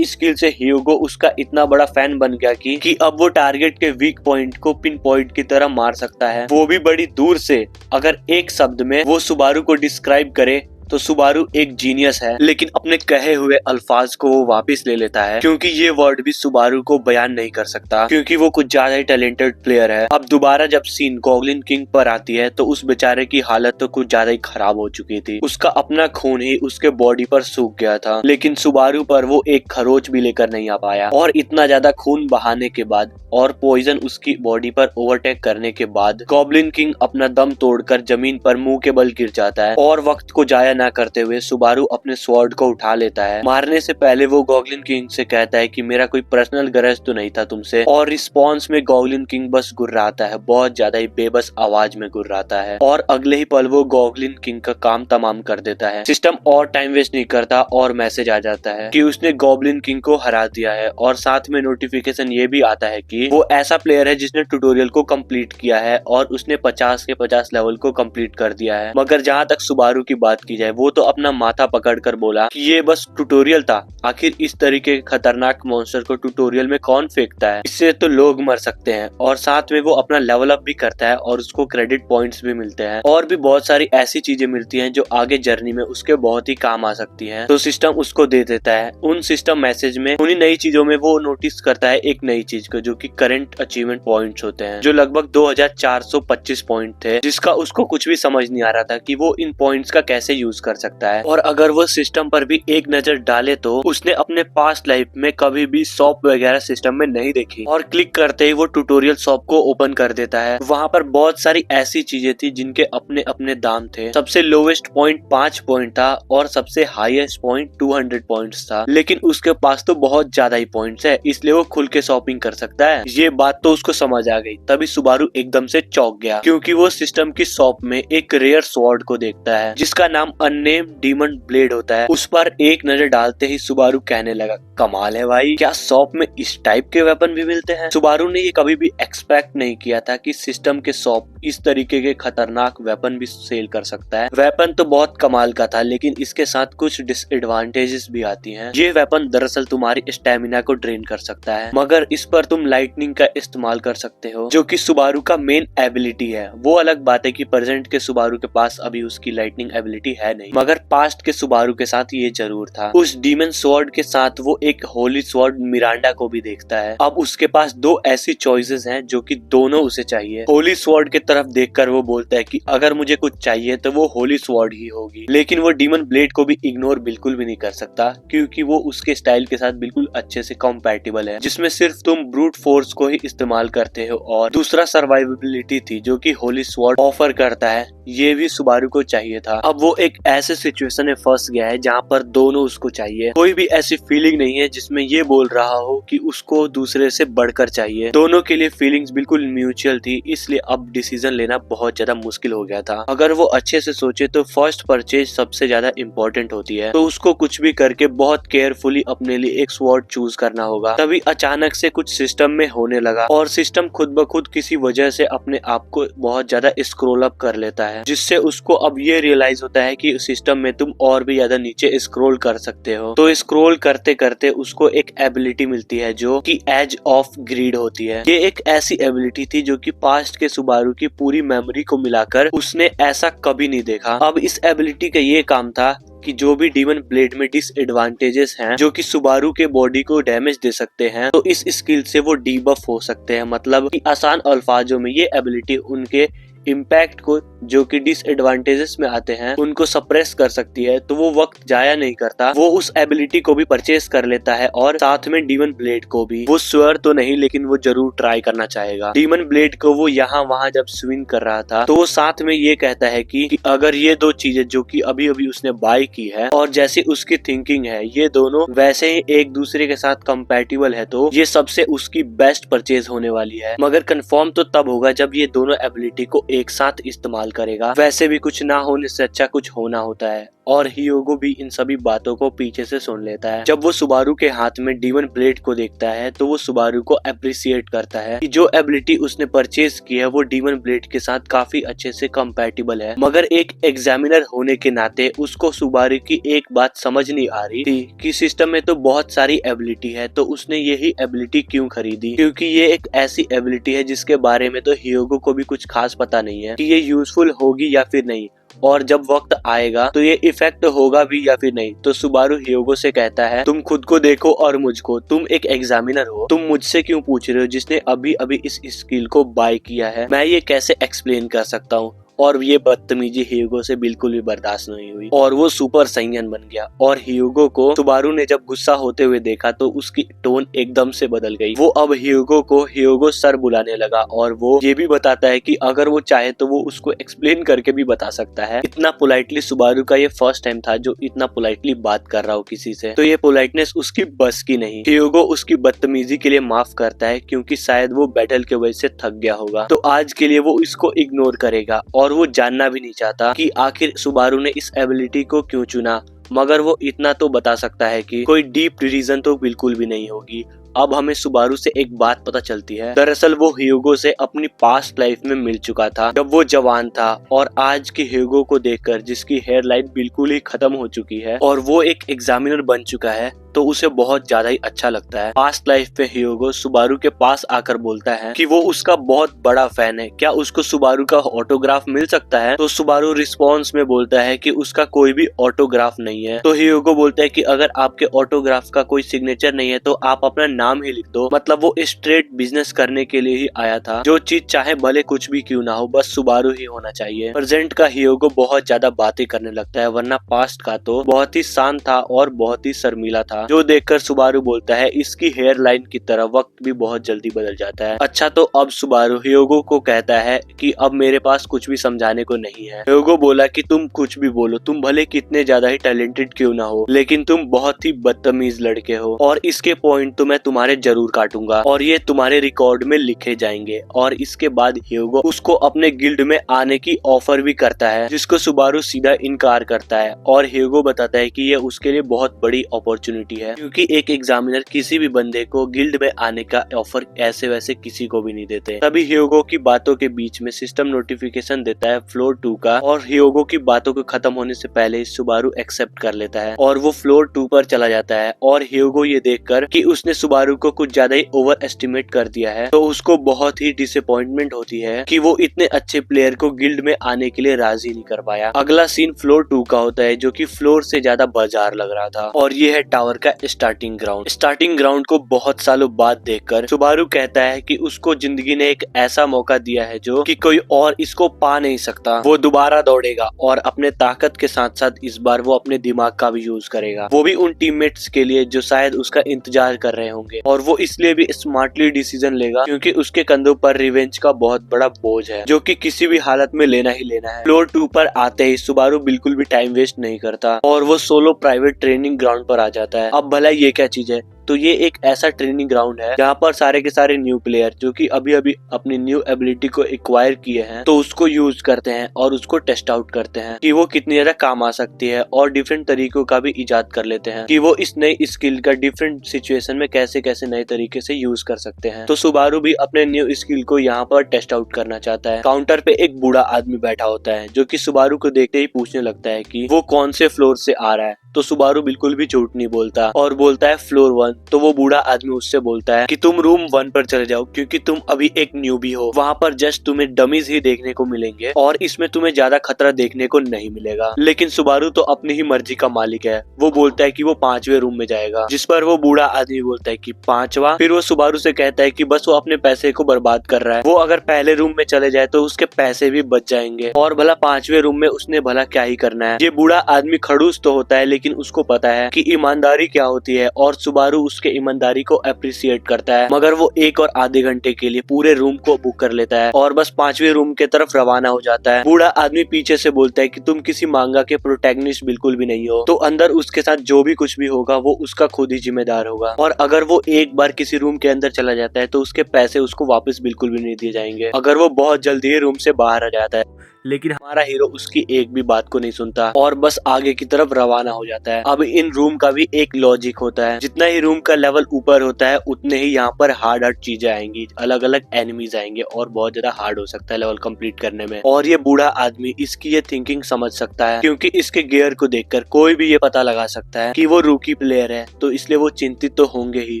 स्किल से हियोगो उसका इतना बड़ा फैन बन गया कि अब वो टारगेट के वीक पॉइंट को पिन पॉइंट की तरह मार सकता है, वो भी बड़ी दूर से। अगर एक शब्द में वो सुबारू को डिस्क्राइब करे तो सुबारू एक जीनियस है, लेकिन अपने कहे हुए अल्फाज को वो वापस ले लेता है क्योंकि ये वर्ड भी सुबारू को बयान नहीं कर सकता क्योंकि वो कुछ ज्यादा ही टैलेंटेड प्लेयर है। अब दोबारा जब सीन गॉगलिन किंग पर आती है तो उस बेचारे की हालत तो कुछ ज्यादा ही खराब हो चुकी थी। उसका अपना खून ही उसके बॉडी पर सूख गया था, लेकिन सुबारू पर वो एक खरोच भी लेकर नहीं आ पाया। और इतना ज्यादा खून बहाने के बाद और पॉइजन उसकी बॉडी पर ओवरटेक करने के बाद गॉब्लिन किंग अपना दम तोड़कर जमीन पर मुंह के बल गिर जाता है और वक्त को जाया ना करते हुए सुबारू अपने स्वॉर्ड को उठा लेता है। मारने से पहले वो गॉगलिन किंग से कहता है कि मेरा कोई पर्सनल गरज तो नहीं था तुमसे, और रिस्पॉन्स में गॉगलिन किंग बस गुर्राता है, बहुत ज्यादा ही बेबस आवाज में गुर्राता है और अगले ही पल वो गॉगलिन किंग का काम तमाम कर देता है। सिस्टम और टाइम वेस्ट नहीं करता और मैसेज आ जाता है कि उसने गॉब्लिन किंग को हरा दिया है और साथ में नोटिफिकेशन ये भी आता है कि वो ऐसा प्लेयर है जिसने ट्यूटोरियल को कंप्लीट किया है और उसने 50 के 50 लेवल को कंप्लीट कर दिया है। मगर जहाँ तक सुबारू की बात की जाए वो तो अपना माथा पकड़कर बोला कि ये बस ट्यूटोरियल था, आखिर इस तरीके के खतरनाक मॉन्स्टर को ट्यूटोरियल में कौन फेंकता है, इससे तो लोग मर सकते हैं। और साथ में वो अपना लेवल अप भी करता है और उसको क्रेडिट पॉइंट्स भी मिलते हैं और भी बहुत सारी ऐसी चीजें मिलती हैं जो आगे जर्नी में उसके बहुत ही काम आ सकती हैं, तो सिस्टम उसको दे देता है। उन सिस्टम मैसेज में उन्हीं नई चीजों में वो नोटिस करता है एक नई चीज को जो कि करंट अचीवमेंट पॉइंट्स होते हैं, जो लगभग 2425 पॉइंट थे, जिसका उसको कुछ भी समझ नहीं आ रहा था कि वो इन पॉइंट्स का कैसे यूज कर सकता है। और अगर वो सिस्टम पर भी एक नजर डाले तो उसने अपने पास्ट लाइफ में कभी भी शॉप वगैरह सिस्टम में नहीं देखी, और क्लिक करते ही वो ट्यूटोरियल शॉप को ओपन कर देता है। वहाँ पर बहुत सारी ऐसी चीजें थी जिनके अपने अपने दाम थे। सबसे लोवेस्ट पॉइंट 5 पॉइंट था और सबसे हाईएस्ट पॉइंट 200 पॉइंट्स था, लेकिन उसके पास तो बहुत ज्यादा ही पॉइंट्स है, इसलिए वो खुल के शॉपिंग कर सकता है। ये बात तो उसको समझ आ गई। तभी सुबारू एकदम से चौंक गया क्योंकि वो सिस्टम की शॉप में एक रेयर स्वॉर्ड को देखता है जिसका नाम अननेम्ड डीमन ब्लेड होता है। उस पर एक नजर डालते ही सुबारू कहने लगा, कमाल है भाई, क्या शॉप में इस टाइप के वेपन भी मिलते हैं। सुबारू ने ये कभी भी एक्सपेक्ट नहीं किया था कि सिस्टम के शॉप इस तरीके के खतरनाक वेपन भी सेल कर सकता है। वेपन तो बहुत कमाल का था, लेकिन इसके साथ कुछ डिसएडवांटेजेस भी आती हैं। ये वेपन दरअसल तुम्हारी स्टेमिना को ड्रेन कर सकता है, मगर इस पर तुम लाइटनिंग का इस्तेमाल कर सकते हो जो कि सुबारू का मेन एबिलिटी है। वो अलग बात है कि प्रेजेंट के सुबारू के पास अभी उसकी लाइटनिंग एबिलिटी है नहीं, मगर पास्ट के सुबारू के साथ ये जरूर था। उस डीमन स्वॉर्ड के साथ वो एक होली स्वॉर्ड मिरांडा को भी देखता है। अब उसके पास दो ऐसी चॉइसेस हैं जो कि दोनों उसे चाहिए। होली स्वॉर्ड के तरफ देखकर वो बोलता है कि अगर मुझे कुछ चाहिए तो वो होली स्वॉर्ड ही होगी, लेकिन वो डीमन ब्लेड को भी इग्नोर बिल्कुल भी नहीं कर सकता क्योंकि वो उसके स्टाइल के साथ बिल्कुल अच्छे से कंपैटिबल है, जिसमें सिर्फ तुम ब्रूट फोर्स को ही इस्तेमाल करते हो। और दूसरा सर्वाइवेबिलिटी थी जो कि होली स्वॉर्ड ऑफर करता है, ये भी सुबारू को चाहिए था। अब वो एक ऐसे सिचुएशन में फंस गया है जहाँ पर दोनों उसको चाहिए। कोई भी ऐसी फीलिंग नहीं है जिसमें ये बोल रहा हो कि उसको दूसरे से बढ़कर चाहिए। दोनों के लिए फीलिंग्स बिल्कुल म्यूचुअल थी, इसलिए अब डिसीजन लेना बहुत ज्यादा मुश्किल हो गया था। अगर वो अच्छे से सोचे तो फर्स्ट परचेज सबसे ज्यादा इम्पोर्टेंट होती है, तो उसको कुछ भी करके बहुत केयरफुली अपने लिए एक स्वॉर्ड चूज करना होगा। तभी अचानक से कुछ सिस्टम में होने लगा और सिस्टम खुद ब खुद किसी वजह से अपने आप को बहुत ज्यादा स्क्रॉल अप कर लेता है, जिससे उसको अब ये रियलाइज होता है कि सिस्टम में तुम और भी ज्यादा नीचे स्क्रॉल कर सकते हो। तो स्क्रॉल करते करते उसको एक एबिलिटी मिलती है जो कि एज ऑफ ग्रीड होती है। ये एक ऐसी एबिलिटी थी जो कि पास्ट के सुबारू की पूरी मेमोरी को मिलाकर उसने ऐसा कभी नहीं देखा। अब इस एबिलिटी का ये काम था कि जो भी डीमन ब्लेड में डिसएडवांटेजेस हैं जो कि सुबारू के बॉडी को डैमेज दे सकते हैं, तो इस स्किल से वो डीबफ हो सकते हैं। मतलब कि आसान अल्फाजों में ये एबिलिटी उनके इम्पैक्ट को जो कि डिसएडवांटेजेस में आते हैं उनको सप्रेस कर सकती है, तो वो वक्त जाया नहीं करता, वो उस एबिलिटी को भी परचेज कर लेता है और साथ में डीमन ब्लेड को भी। वो श्योर तो नहीं लेकिन वो जरूर ट्राई करना चाहेगा। डीमन ब्लेड को वो यहाँ वहाँ जब स्विंग कर रहा था तो वो साथ में ये कहता है कि अगर ये दो चीजें जो कि अभी अभी उसने बाय की है और जैसे उसकी थिंकिंग है ये दोनों वैसे ही एक दूसरे के साथ कंपैटिबल है, तो ये सबसे उसकी बेस्ट परचेज होने वाली है। मगर कंफर्म तो तब होगा जब ये दोनों एबिलिटी को एक साथ इस्तेमाल करेगा। वैसे भी कुछ ना होने से अच्छा कुछ होना होता है, और हियोगो भी इन सभी बातों को पीछे से सुन लेता है। जब वो सुबारू के हाथ में डीमन ब्लेड को देखता है तो वो सुबारू को अप्रिशिएट करता है कि जो एबिलिटी उसने परचेज की है वो डीमन ब्लेड के साथ काफी अच्छे से कंपैटिबल है। मगर एक एग्जामिनर होने के नाते उसको सुबारू की एक बात समझ नहीं आ रही थी कि सिस्टम में तो बहुत सारी एबिलिटी है, तो उसने यही एबिलिटी क्यों खरीदी, क्योंकि ये एक ऐसी एबिलिटी है जिसके बारे में तो हियोगो को भी कुछ खास पता नहीं है कि ये यूजफुल होगी या फिर नहीं, और जब वक्त आएगा तो ये इफेक्ट होगा भी या फिर नहीं। तो सुबारू हियोगो से कहता है तुम खुद को देखो और मुझको, तुम एक एग्जामिनर हो, तुम मुझसे क्यों पूछ रहे हो जिसने अभी अभी इस स्किल को बाय किया है, मैं ये कैसे एक्सप्लेन कर सकता हूँ। और ये बदतमीजी हियोगो से बिल्कुल भी बर्दाश्त नहीं हुई और वो सुपर सैयन बन गया। और हियोगो को सुबारू ने जब गुस्सा होते हुए देखा तो उसकी टोन एकदम से बदल गई। वो अब हियोगो को हियोगो सर बुलाने लगा और वो ये भी बताता है कि अगर वो चाहे तो वो उसको एक्सप्लेन करके भी बता सकता है। इतना पोलाइटली सुबारू का ये फर्स्ट टाइम था जो इतना पोलाइटली बात कर रहा हो किसी से, तो ये पोलाइटनेस उसकी बस की नहीं। हियोगो उसकी बदतमीजी के लिए माफ करता है क्योंकि शायद वो बैटल के वजह से थक गया होगा, तो आज के लिए वो इसको इग्नोर करेगा और वो जानना भी नहीं चाहता कि आखिर सुबारू ने इस एबिलिटी को क्यों चुना। मगर वो इतना तो बता सकता है कि कोई डीप रीजन तो बिल्कुल भी नहीं होगी। अब हमें सुबारू से एक बात पता चलती है, दरअसल वो हियोगो से अपनी पास्ट लाइफ में मिल चुका था जब वो जवान था, और आज की हियोगो को देखकर जिसकी हेयर लाइन बिल्कुल ही खत्म हो चुकी है और वो एक एग्जामिनर बन चुका है, तो उसे बहुत ज्यादा ही अच्छा लगता है। पास्ट लाइफ पे हियोगो सुबारू के पास आकर बोलता है कि वो उसका बहुत बड़ा फैन है, क्या उसको सुबारू का ऑटोग्राफ मिल सकता है। तो सुबारू रिस्पॉन्स में बोलता है कि उसका कोई भी ऑटोग्राफ नहीं है। तो हियोगो बोलता है कि अगर आपके ऑटोग्राफ का कोई सिग्नेचर नहीं है तो आप अपना नाम ही लिख दो। मतलब वो स्ट्रेट बिजनेस करने के लिए ही आया था, जो चीज चाहे भले कुछ भी क्यों ना हो, बस सुबारू ही होना चाहिए। प्रेजेंट का हियोगो बहुत ज्यादा बातें करने लगता है, वरना पास्ट का तो बहुत ही शांत था और बहुत ही शर्मीला था, जो देखकर सुबारू बोलता है इसकी हेयर लाइन की तरह वक्त भी बहुत जल्दी बदल जाता है। अच्छा, तो अब सुबारू हियोगो को कहता है कि अब मेरे पास कुछ भी समझाने को नहीं है। हियोगो बोला कि तुम कुछ भी बोलो, तुम भले कितने ज्यादा ही टैलेंटेड क्यों ना हो, लेकिन तुम बहुत ही बदतमीज लड़के हो और इसके पॉइंट तो मैं तुम्हारे जरूर काटूंगा और ये तुम्हारे रिकॉर्ड में लिखे जाएंगे। और इसके बाद हियोगो उसको अपने गिल्ड में आने की ऑफर भी करता है, जिसको सुबारू सीधा इनकार करता है और हियोगो बताता है कि ये उसके लिए बहुत बड़ी अपॉर्चुनिटी है, क्योंकि एक एग्जामिनर किसी भी बंदे को गिल्ड में आने का ऑफर ऐसे वैसे किसी को भी नहीं देते। तभी हियोगो की बातों के बीच में सिस्टम नोटिफिकेशन देता है फ्लोर 2 का, और हियोगो की बातों के खत्म होने से पहले सुबारू एक्सेप्ट कर लेता है और वो फ्लोर 2 पर चला जाता है। और हियोगो ये देखकर कि उसने सुबारू को कुछ ज्यादा ही ओवर एस्टिमेट कर दिया है, तो उसको बहुत ही डिसअपॉइंटमेंट होती है कि वो इतने अच्छे प्लेयर को गिल्ड में आने के लिए राजी नहीं कर पाया। अगला सीन फ्लोर 2 का होता है, जो कि फ्लोर से ज्यादा बाजार लग रहा था, और ये है टावर का स्टार्टिंग ग्राउंड। स्टार्टिंग ग्राउंड को बहुत सालों बाद देखकर सुबारू कहता है कि उसको जिंदगी ने एक ऐसा मौका दिया है जो कि कोई और इसको पा नहीं सकता। वो दोबारा दौड़ेगा और अपने ताकत के साथ साथ इस बार वो अपने दिमाग का भी यूज करेगा, वो भी उन टीममेट्स के लिए जो शायद उसका इंतजार कर रहे होंगे। और वो इसलिए भी स्मार्टली डिसीजन लेगा क्योंकि उसके कंधों पर रिवेंज का बहुत बड़ा बोझ है, जो कि किसी भी हालत में लेना ही लेना है। फ्लोर 2 पर आते ही सुबारू बिल्कुल भी टाइम वेस्ट नहीं करता और वो सोलो प्राइवेट ट्रेनिंग ग्राउंड पर आ जाता है। अब भला ये क्या चीज है, तो ये एक ऐसा ट्रेनिंग ग्राउंड है जहाँ पर सारे के सारे न्यू प्लेयर जो कि अभी अभी अपनी न्यू एबिलिटी को एक्वायर किए हैं, तो उसको यूज करते हैं और उसको टेस्ट आउट करते हैं कि वो कितनी ज्यादा काम आ सकती है, और डिफरेंट तरीकों का भी इजाद कर लेते हैं कि वो इस नई स्किल का डिफरेंट सिचुएशन में कैसे कैसे नए तरीके से यूज कर सकते हैं। तो सुबारू भी अपने न्यू स्किल को यहाँ पर टेस्ट आउट करना चाहता है। काउंटर पे एक बूढ़ा आदमी बैठा होता है जो कि सुबारू को देखते ही पूछने लगता है कि वो कौन से फ्लोर से आ रहा है। तो सुबारू बिल्कुल भी झूठ नहीं बोलता और बोलता है फ्लोर 1। तो वो बूढ़ा आदमी उससे बोलता है कि तुम रूम 1 पर चले जाओ क्योंकि तुम अभी एक न्यूबी हो, वहाँ पर जस्ट तुम्हें डमीज ही देखने को मिलेंगे और इसमें तुम्हें ज्यादा खतरा देखने को नहीं मिलेगा। लेकिन सुबारू तो अपनी ही मर्जी का मालिक है, वो बोलता है कि वो 5वें रूम में जाएगा, जिस पर वो बूढ़ा आदमी बोलता है कि 5वां। फिर वो सुबारू से कहता है कि बस वो अपने पैसे को बर्बाद कर रहा है, वो अगर पहले रूम में चले जाए तो उसके पैसे भी बच जाएंगे और भला 5वें रूम में उसने भला क्या ही करना है। ये बूढ़ा आदमी खड़ूस तो होता है लेकिन उसको पता है कि ईमानदारी क्या होती है और सुबारू उसके ईमानदारी को अप्रिशिएट करता है। मगर वो 1 और आधे घंटे के लिए पूरे रूम को बुक कर लेता है और बस 5वें रूम के तरफ रवाना हो जाता है। बूढ़ा आदमी पीछे से बोलता है कि तुम किसी मांगा के प्रोटैगनिस्ट बिल्कुल भी नहीं हो, तो अंदर उसके साथ जो भी कुछ भी होगा वो उसका खुद ही जिम्मेदार होगा और अगर वो एक बार किसी रूम के अंदर चला जाता है तो उसके पैसे उसको वापस बिल्कुल भी नहीं दिए जाएंगे अगर वो बहुत जल्दी ही रूम से बाहर आ जाता है। लेकिन हमारा हीरो उसकी एक भी बात को नहीं सुनता और बस आगे की तरफ रवाना हो जाता है। अब इन रूम का भी एक लॉजिक होता है, जितना ही रूम का लेवल ऊपर होता है उतने ही यहाँ पर हार्ड चीजें आएंगी, अलग अलग एनिमीज आएंगे और बहुत ज्यादा हार्ड हो सकता है लेवल कंप्लीट करने में। और ये बूढ़ा आदमी इसकी ये थिंकिंग समझ सकता है क्योंकि इसके गियर को देखकर कोई भी ये पता लगा सकता है कि वो रूकी प्लेयर है, तो इसलिए वो चिंतित तो होंगे ही।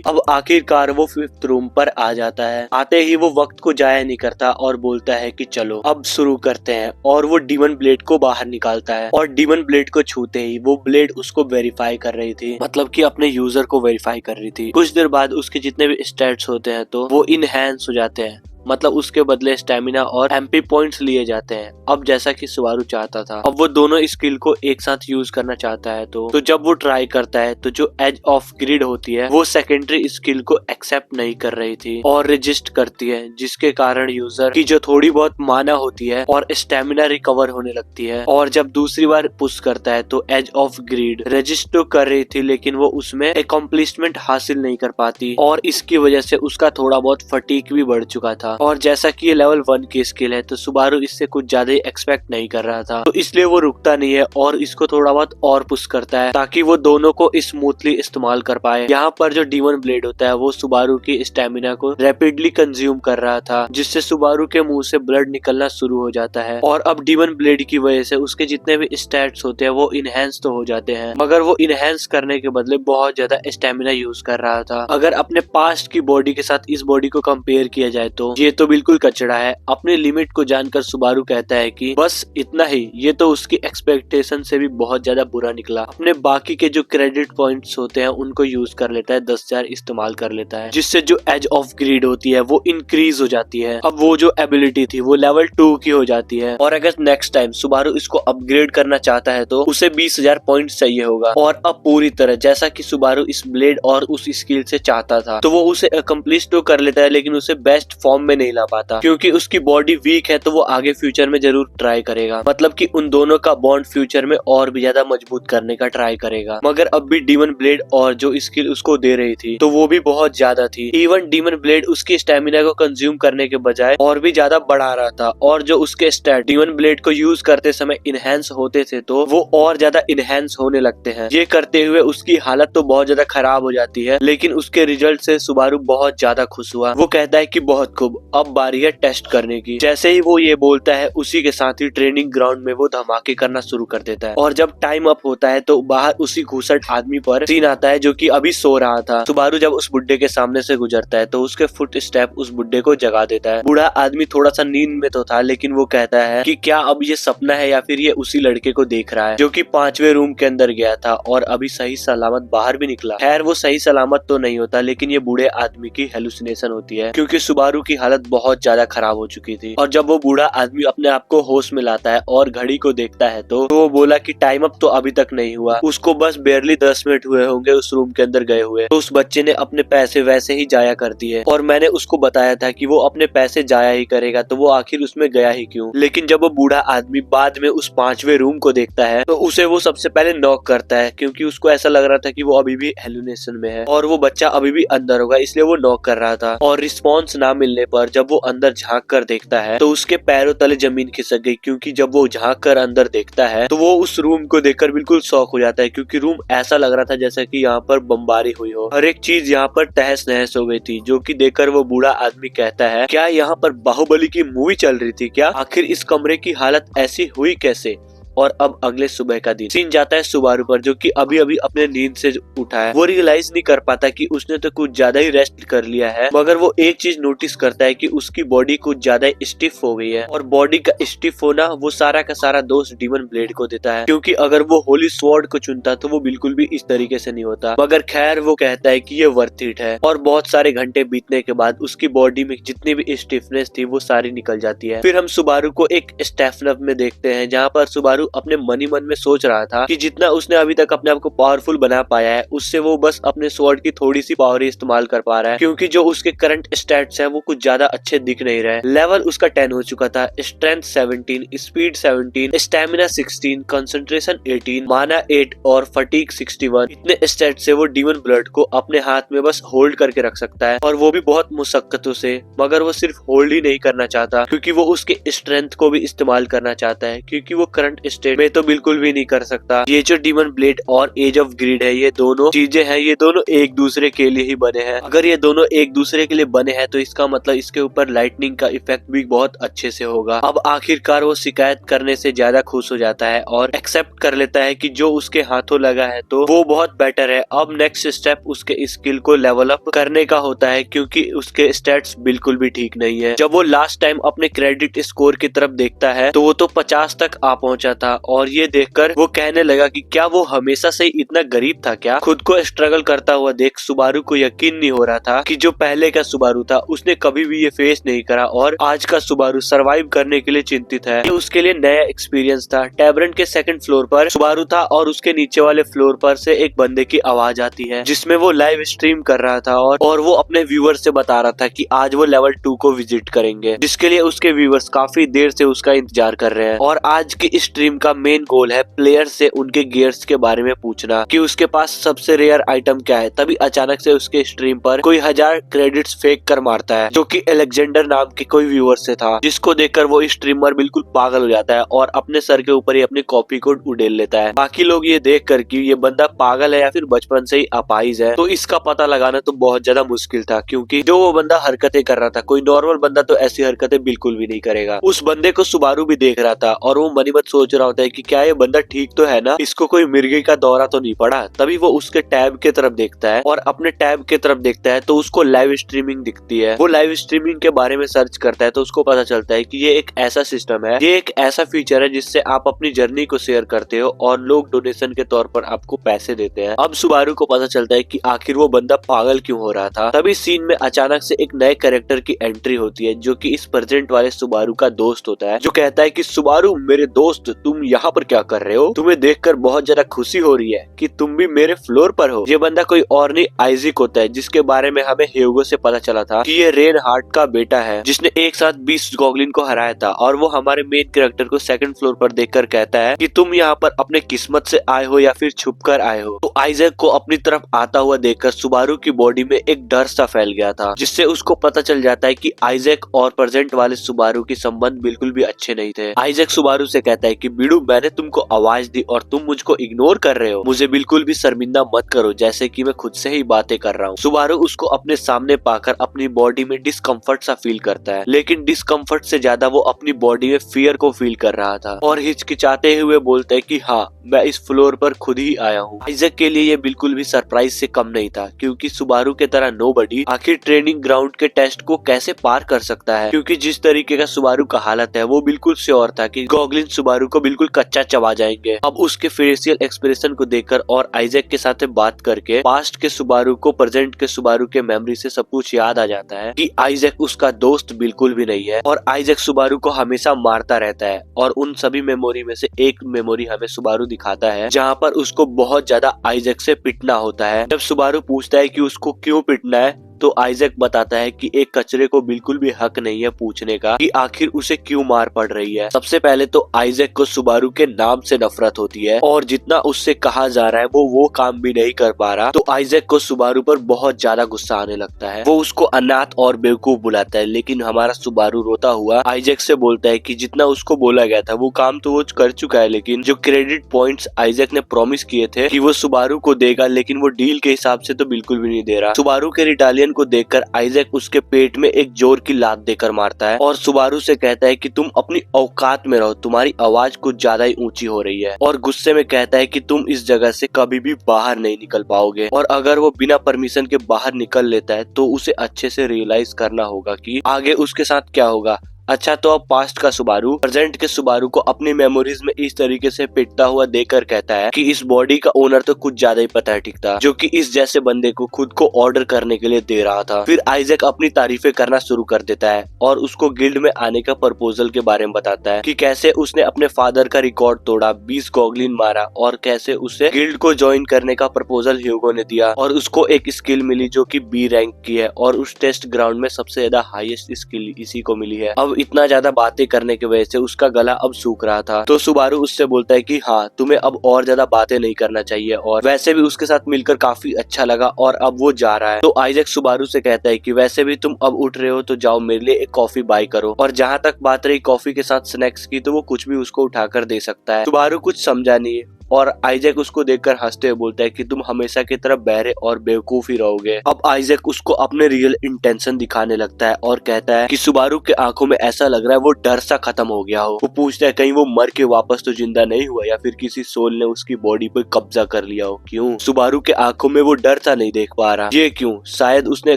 अब आखिरकार वो 5th रूम पर आ जाता है। आते ही वो वक्त को जाया नहीं करता और बोलता है कि चलो अब शुरू करते हैं और वो डीमन ब्लेड को बाहर निकालता है और डीमन ब्लेड को छूते ही वो ब्लेड उसको वेरीफाई कर रही थी, मतलब कि अपने यूजर को वेरीफाई कर रही थी। कुछ देर बाद उसके जितने भी स्टैट्स होते हैं तो वो इनहैंस हो जाते हैं, मतलब उसके बदले स्टेमिना और एमपी पॉइंट्स लिए जाते हैं। अब जैसा कि सुबारू चाहता था, अब वो दोनों स्किल को एक साथ यूज करना चाहता है तो जब वो ट्राई करता है तो जो एज ऑफ ग्रिड होती है वो सेकेंडरी स्किल को एक्सेप्ट नहीं कर रही थी और रेजिस्ट करती है, जिसके कारण यूजर की जो थोड़ी बहुत माना होती है और स्टेमिना रिकवर होने लगती है। और जब दूसरी बार पुश करता है तो एज ऑफ ग्रिड रेजिस्ट तो कर रही थी लेकिन वो उसमें अकम्प्लिशमेंट हासिल नहीं कर पाती और इसकी वजह से उसका थोड़ा बहुत फटीक भी बढ़ चुका था। और जैसा कि ये लेवल 1 की स्किल है तो सुबारू इससे कुछ ज्यादा एक्सपेक्ट नहीं कर रहा था, तो इसलिए वो रुकता नहीं है और इसको थोड़ा बहुत और पुश करता है ताकि वो दोनों को स्मूथली इस्तेमाल कर पाए। यहाँ पर जो डीमन ब्लेड होता है वो सुबारू की स्टेमिना को रैपिडली कंज्यूम कर रहा था, जिससे सुबारू के मुंह से ब्लड निकलना शुरू हो जाता है और अब डीमन ब्लेड की वजह से उसके जितने भी स्टैट्स होते हैं वो इनहेंस तो हो जाते हैं, मगर वो इनहेंस करने के बदले बहुत ज्यादा स्टेमिना यूज कर रहा था। अगर अपने पास्ट की बॉडी के साथ इस बॉडी को कंपेयर किया जाए तो ये तो बिल्कुल कचड़ा है। अपने लिमिट को जानकर सुबारू कहता है कि बस इतना ही, ये तो उसकी एक्सपेक्टेशन से भी बहुत ज्यादा बुरा निकला। अपने बाकी के जो क्रेडिट पॉइंट्स होते हैं उनको यूज कर लेता है, 10,000 इस्तेमाल कर लेता है, जिससे जो एज ऑफ ग्रीड होती है वो इंक्रीज हो जाती है। अब वो जो एबिलिटी थी वो लेवल 2 की हो जाती है और अगर नेक्स्ट टाइम सुबारू इसको अपग्रेड करना चाहता है तो उसे 20,000 पॉइंट चाहिए होगा। और अब पूरी तरह जैसा कि सुबारू इस ब्लेड और उस स्किल से चाहता था तो वो उसे अकम्प्लिश तो कर लेता है लेकिन उसे बेस्ट फॉर्म में नहीं ला पाता क्योंकि उसकी बॉडी वीक है। तो वो आगे फ्यूचर में जरूर ट्राई करेगा, मतलब कि उन दोनों का बॉन्ड फ्यूचर में और भी ज्यादा मजबूत करने का ट्राई करेगा। मगर अब भी डीमन ब्लेड और जो स्किल उसको दे रही थी तो वो भी बहुत ज्यादा थी। इवन डीमन ब्लेड उसकी स्टेमिना को कंज्यूम करने के बजाय और भी ज्यादा बढ़ा रहा था और जो उसके स्टैट डीमन ब्लेड को यूज करते समय इनहेंस होते थे तो वो और ज्यादा इनहेंस होने लगते हैं। ये करते हुए उसकी हालत तो बहुत ज्यादा खराब हो जाती है, लेकिन उसके रिजल्ट से सुबारू बहुत ज्यादा खुश हुआ। वो कहता है कि बहुत खूब, अब बारी है टेस्ट करने की। जैसे ही वो ये बोलता है उसी के साथ ही ट्रेनिंग ग्राउंड में वो धमाके करना शुरू कर देता है और जब टाइम अप होता है तो बाहर उसी घूसट आदमी पर सीन आता है जो कि अभी सो रहा था। सुबारू जब उस बुड्ढे के सामने से गुजरता है तो उसके फुट स्टेप उस बुड्ढे को जगा देता है। बूढ़ा आदमी थोड़ा सा नींद में तो था लेकिन वो कहता है कि क्या अब ये सपना है या फिर ये उसी लड़के को देख रहा है जो कि 5वें रूम के अंदर गया था और अभी सही सलामत बाहर भी निकला। खैर वो सही सलामत तो नहीं होता लेकिन ये बूढ़े आदमी की हेलुसिनेशन होती है क्योंकि सुबारू की हालत बहुत ज्यादा खराब हो चुकी थी। और जब वो बूढ़ा आदमी अपने आप को होश में लाता है और घड़ी को देखता है तो वो बोला कि टाइम अप तो अभी तक नहीं हुआ, उसको बस बेरली 10 मिनट हुए होंगे उस रूम के अंदर गए हुए। तो उस बच्चे ने अपने पैसे वैसे ही जाया कर दिए और मैंने उसको बताया था कि वो अपने पैसे जाया ही करेगा तो वो आखिर उसमें गया ही क्यों। लेकिन जब वो बूढ़ा आदमी बाद में उस 5वें रूम को देखता है तो उसे वो सबसे पहले नॉक करता है क्योंकि उसको ऐसा लग रहा था कि वो अभी भी हेलुसिनेशन में है और वो बच्चा अभी भी अंदर होगा, इसलिए वो नॉक कर रहा था। और रिस्पॉन्स ना मिलने पर जब वो अंदर झांक कर देखता है तो उसके पैरों तले जमीन खिसक गई क्योंकि जब वो झांक कर अंदर देखता है तो वो उस रूम को देखकर बिल्कुल शॉक हो जाता है क्योंकि रूम ऐसा लग रहा था जैसा कि यहाँ पर बमबारी हुई हो। हर एक चीज यहाँ पर तहस नहस हो गई थी, जो कि देखकर वो बूढ़ा आदमी कहता है क्या यहाँ पर बाहुबली की मूवी चल रही थी क्या? आखिर इस कमरे की हालत ऐसी हुई कैसे? और अब अगले सुबह का दिन। सीन जाता है सुबारू पर, जो कि अभी अभी अपने नींद से उठा है। वो रियलाइज नहीं कर पाता कि उसने तो कुछ ज्यादा ही रेस्ट कर लिया है, मगर वो एक चीज नोटिस करता है कि उसकी बॉडी कुछ ज्यादा स्टिफ हो गई है। और बॉडी का स्टिफ होना वो सारा का सारा दोष डीमन ब्लेड को देता है, क्योंकि अगर वो होली स्वॉर्ड को चुनता तो वो बिल्कुल भी इस तरीके से नहीं होता। मगर खैर वो कहता है कि ये वर्थ इट है। और बहुत सारे घंटे बीतने के बाद उसकी बॉडी में जितनी भी स्टिफनेस थी वो सारी निकल जाती है। फिर हम सुबारू को एक स्टेफनअप में देखते हैं, जहाँ पर सुबारू अपने मन ही मन में सोच रहा था कि जितना उसने अभी तक अपने आप को पावरफुल बना पाया है, उससे वो बस अपने स्वॉर्ड की थोड़ी सी पावर ही इस्तेमाल कर पा रहा है, क्योंकि जो उसके करंट स्टैट्स है वो कुछ ज्यादा अच्छे दिख नहीं रहे। लेवल उसका 10 हो चुका था, स्ट्रेंथ 17, स्पीड 17, स्टेमिना 16, कंसंट्रेशन 18, माना 8 और फटीग 61। इतने स्टैट से वो डीमन ब्लड को अपने हाथ में बस होल्ड करके रख सकता है, और वो भी बहुत मुशक्कतों से। मगर वो सिर्फ होल्ड ही नहीं करना चाहता, क्योंकि वो उसके स्ट्रेंथ को भी इस्तेमाल करना चाहता है, क्योंकि वो करंट स्टेट में तो बिल्कुल भी नहीं कर सकता। ये जो डीमन ब्लेड और एज ऑफ ग्रीड है, ये दोनों चीजें हैं, ये दोनों एक दूसरे के लिए ही बने हैं। अगर ये दोनों एक दूसरे के लिए बने हैं तो इसका मतलब इसके ऊपर लाइटनिंग का इफेक्ट भी बहुत अच्छे से होगा। अब आखिरकार वो शिकायत करने से ज्यादा खुश हो जाता है और एक्सेप्ट कर लेता है कि जो उसके हाथों लगा है तो वो बहुत बेटर है। अब नेक्स्ट स्टेप उसके स्किल को लेवल अप करने का होता है, क्योंकि उसके स्टैट्स बिल्कुल भी ठीक नहीं है। जब वो लास्ट टाइम अपने क्रेडिट स्कोर की तरफ देखता है तो वो तो 50 तक आ पहुंचा था, और ये देखकर वो कहने लगा कि क्या वो हमेशा से इतना गरीब था क्या। खुद को स्ट्रगल करता हुआ देख सुबारू को यकीन नहीं हो रहा था कि जो पहले का सुबारू था उसने कभी भी ये फेस नहीं करा, और आज का सुबारू सरवाइव करने के लिए चिंतित है। ये उसके लिए नया एक्सपीरियंस था। टैबरन के सेकंड फ्लोर पर सुबारू था और उसके नीचे वाले फ्लोर पर से एक बंदे की आवाज आती है, जिसमें वो लाइव स्ट्रीम कर रहा था और वो अपने व्यूअर से बता रहा था कि आज वो लेवल 2 को विजिट करेंगे, जिसके लिए उसके व्यूअर्स काफी देर से उसका इंतजार कर रहे हैं। और आज की स्ट्रीम का मेन गोल है प्लेयर से उनके गियर्स के बारे में पूछना कि उसके पास सबसे रेयर आइटम क्या है। तभी अचानक से उसके स्ट्रीम पर कोई 1000 क्रेडिट्स फेंक कर मारता है, जो कि अलेक्जेंडर नाम के कोई व्यूअर से था, जिसको देखकर वो स्ट्रीमर बिल्कुल पागल हो जाता है और अपने सर के ऊपर ही अपनी कॉपी को उड़ेल लेता है। बाकी लोग ये देख कर कि ये बंदा पागल है या फिर बचपन से ही अपाहिज है, तो इसका पता लगाना तो बहुत ज्यादा मुश्किल था, क्योंकि जो वो बंदा हरकतें कर रहा था कोई नॉर्मल बंदा तो ऐसी हरकतें बिल्कुल भी नहीं करेगा। उस बंदे को सुबारू भी देख रहा था और वो मनी मत सोच रहा होता है कि क्या ये बंदा ठीक तो है ना, इसको कोई मिर्गी का दौरा तो नहीं पड़ा। तभी वो उसके टैब के तरफ देखता है और अपने टैब के तरफ देखता है तो उसको लाइव स्ट्रीमिंग दिखती है। वो लाइव स्ट्रीमिंग के बारे में सर्च करता है तो उसको पता चलता है कि ये एक ऐसा सिस्टम है, ये एक ऐसा फीचर है जिससे आप अपनी जर्नी को शेयर करते हो और लोग डोनेशन के तौर पर आपको पैसे देते हैं। अब सुबारू को पता चलता है कि आखिर वो बंदा पागल क्यों हो रहा था। तभी सीन में अचानक से एक नए कैरेक्टर की एंट्री होती है, जो कि इस प्रेजेंट वाले सुबारू का दोस्त होता है, जो कहता है कि सुबारू मेरे दोस्त, तुम यहाँ पर क्या कर रहे हो? तुम्हें देखकर बहुत ज्यादा खुशी हो रही है कि तुम भी मेरे फ्लोर पर हो। ये बंदा कोई और नहीं आइजिक होता है, जिसके बारे में हमें ह्यूगो से पता चला था कि ये रेन हार्ट का बेटा है, जिसने एक साथ 20 गॉगलिन को हराया था। और वो हमारे मेन कैरेक्टर को सेकंड फ्लोर पर देखकर कहता है कि तुम यहाँ पर अपने किस्मत से आए हो या फिर छुप कर आए हो। तो आइजैक को अपनी तरफ आता हुआ देखकर सुबारू की बॉडी में एक डर सा फैल गया था, जिससे उसको पता चल जाता है कि आइजैक और प्रेजेंट वाले सुबारू के संबंध बिल्कुल भी अच्छे नहीं थे। आइजैक सुबारू से कहता है कि बीड़ू, मैंने तुमको आवाज दी और तुम मुझको इग्नोर कर रहे हो। मुझे बिल्कुल भी शर्मिंदा मत करो, जैसे कि मैं खुद से ही बातें कर रहा हूँ। सुबारू उसको अपने सामने पाकर अपनी बॉडी में डिस्कम्फर्ट सा फील करता है, लेकिन डिस्कम्फर्ट से ज्यादा वो अपनी बॉडी में फियर को फील कर रहा था और हिचकिचाते हुए बोलता है कि हाँ, मैं इस फ्लोर पर खुद ही आया हूँ। आइजैक के लिए ये बिल्कुल भी सरप्राइज से कम नहीं था, क्योंकि सुबारू के तरह नोबडी आखिर ट्रेनिंग ग्राउंड के टेस्ट को कैसे पार कर सकता है, क्योंकि जिस तरीके का सुबारू का हालत है वो बिल्कुल श्योर था कि गॉगलिन सुबारू को बिल्कुल कच्चा चबा जाएंगे। अब उसके फेशियल एक्सप्रेशन को देखकर और आइजैक के साथ बात करके पास्ट के सुबारू को प्रेजेंट के सुबारू के मेमोरी से सब कुछ याद आ जाता है कि आइजैक उसका दोस्त बिल्कुल भी नहीं है और आइजैक सुबारू को हमेशा मारता रहता है। और उन सभी मेमोरी में से एक मेमोरी हमें सुबारू दिखाता है, जहाँ पर उसको बहुत ज्यादा आइजैक से पिटना होता है। जब सुबारू पूछता है कि उसको क्यों पिटना है, तो आइजैक बताता है कि एक कचरे को बिल्कुल भी हक नहीं है पूछने का कि आखिर उसे क्यों मार पड़ रही है। सबसे पहले तो आइजैक को सुबारू के नाम से नफरत होती है, और जितना उससे कहा जा रहा है वो काम भी नहीं कर पा रहा, तो आइजैक को सुबारू पर बहुत ज्यादा गुस्सा आने लगता है। वो उसको अनाथ और बेवकूफ बुलाता है, लेकिन हमारा सुबारू रोता हुआ आइजैक से बोलता है कि जितना उसको बोला गया था वो काम तो वो कर चुका है, लेकिन जो क्रेडिट पॉइंट्स आइजैक ने प्रॉमिस किए थे कि वो सुबारू को देगा, लेकिन वो डील के हिसाब से तो बिल्कुल भी नहीं दे रहा। सुबारू के रिटालियन एलियन को देखकर आइजैक उसके पेट में एक जोर की लात देकर मारता है और सुबारू से कहता है कि तुम अपनी औकात में रहो, तुम्हारी आवाज कुछ ज्यादा ही ऊंची हो रही है, और गुस्से में कहता है कि तुम इस जगह से कभी भी बाहर नहीं निकल पाओगे। और अगर वो बिना परमिशन के बाहर निकल लेता है तो उसे अच्छे से रियलाइज करना होगा कि आगे उसके साथ क्या होगा। अच्छा, तो अब पास्ट का सुबारू प्रेजेंट के सुबारू को अपनी मेमोरीज में इस तरीके से पिटता हुआ देखकर कहता है कि इस बॉडी का ओनर तो कुछ ज्यादा ही पैथेटिक था, जो कि इस जैसे बंदे को खुद को ऑर्डर करने के लिए दे रहा था। फिर आइजैक अपनी तारीफें करना शुरू कर देता है और उसको गिल्ड में आने का प्रपोजल के बारे में बताता है कि कैसे उसने अपने फादर का रिकॉर्ड तोड़ा, 20 गॉगलिन मारा और कैसे उसे गिल्ड को ज्वाइन करने का प्रपोजल ह्यूगो ने दिया और उसको एक स्किल मिली जो कि बी रैंक की है और उस टेस्ट ग्राउंड में सबसे ज्यादा हाईएस्ट स्किल इसी को मिली है। अब इतना ज्यादा बातें करने की वजह से उसका गला अब सूख रहा था, तो सुबारू उससे बोलता है कि हाँ, तुम्हें अब और ज्यादा बातें नहीं करना चाहिए, और वैसे भी उसके साथ मिलकर काफी अच्छा लगा और अब वो जा रहा है। तो आइजैक सुबारू से कहता है कि वैसे भी तुम अब उठ रहे हो तो जाओ मेरे लिए एक कॉफी बाय करो। और जहाँ तक बात रही कॉफी के साथ स्नैक्स की, तो वो कुछ भी उसको उठाकर दे सकता है। सुबारू कुछ समझा नहीं और आइजैक उसको देखकर हंसते हुए बोलता है कि तुम हमेशा की तरह बहरे और बेवकूफ ही रहोगे। अब आइजैक उसको अपने रियल इंटेंशन दिखाने लगता है और कहता है कि सुबारू के आंखों में ऐसा लग रहा है वो डर सा खत्म हो गया हो। वो पूछता है कहीं वो मर के वापस तो जिंदा नहीं हुआ या फिर किसी सोल ने उसकी बॉडी पे कब्जा कर लिया हो। क्यों? सुबारू के आंखों में वो डर सा नहीं देख पा रहा। ये क्यों? शायद उसने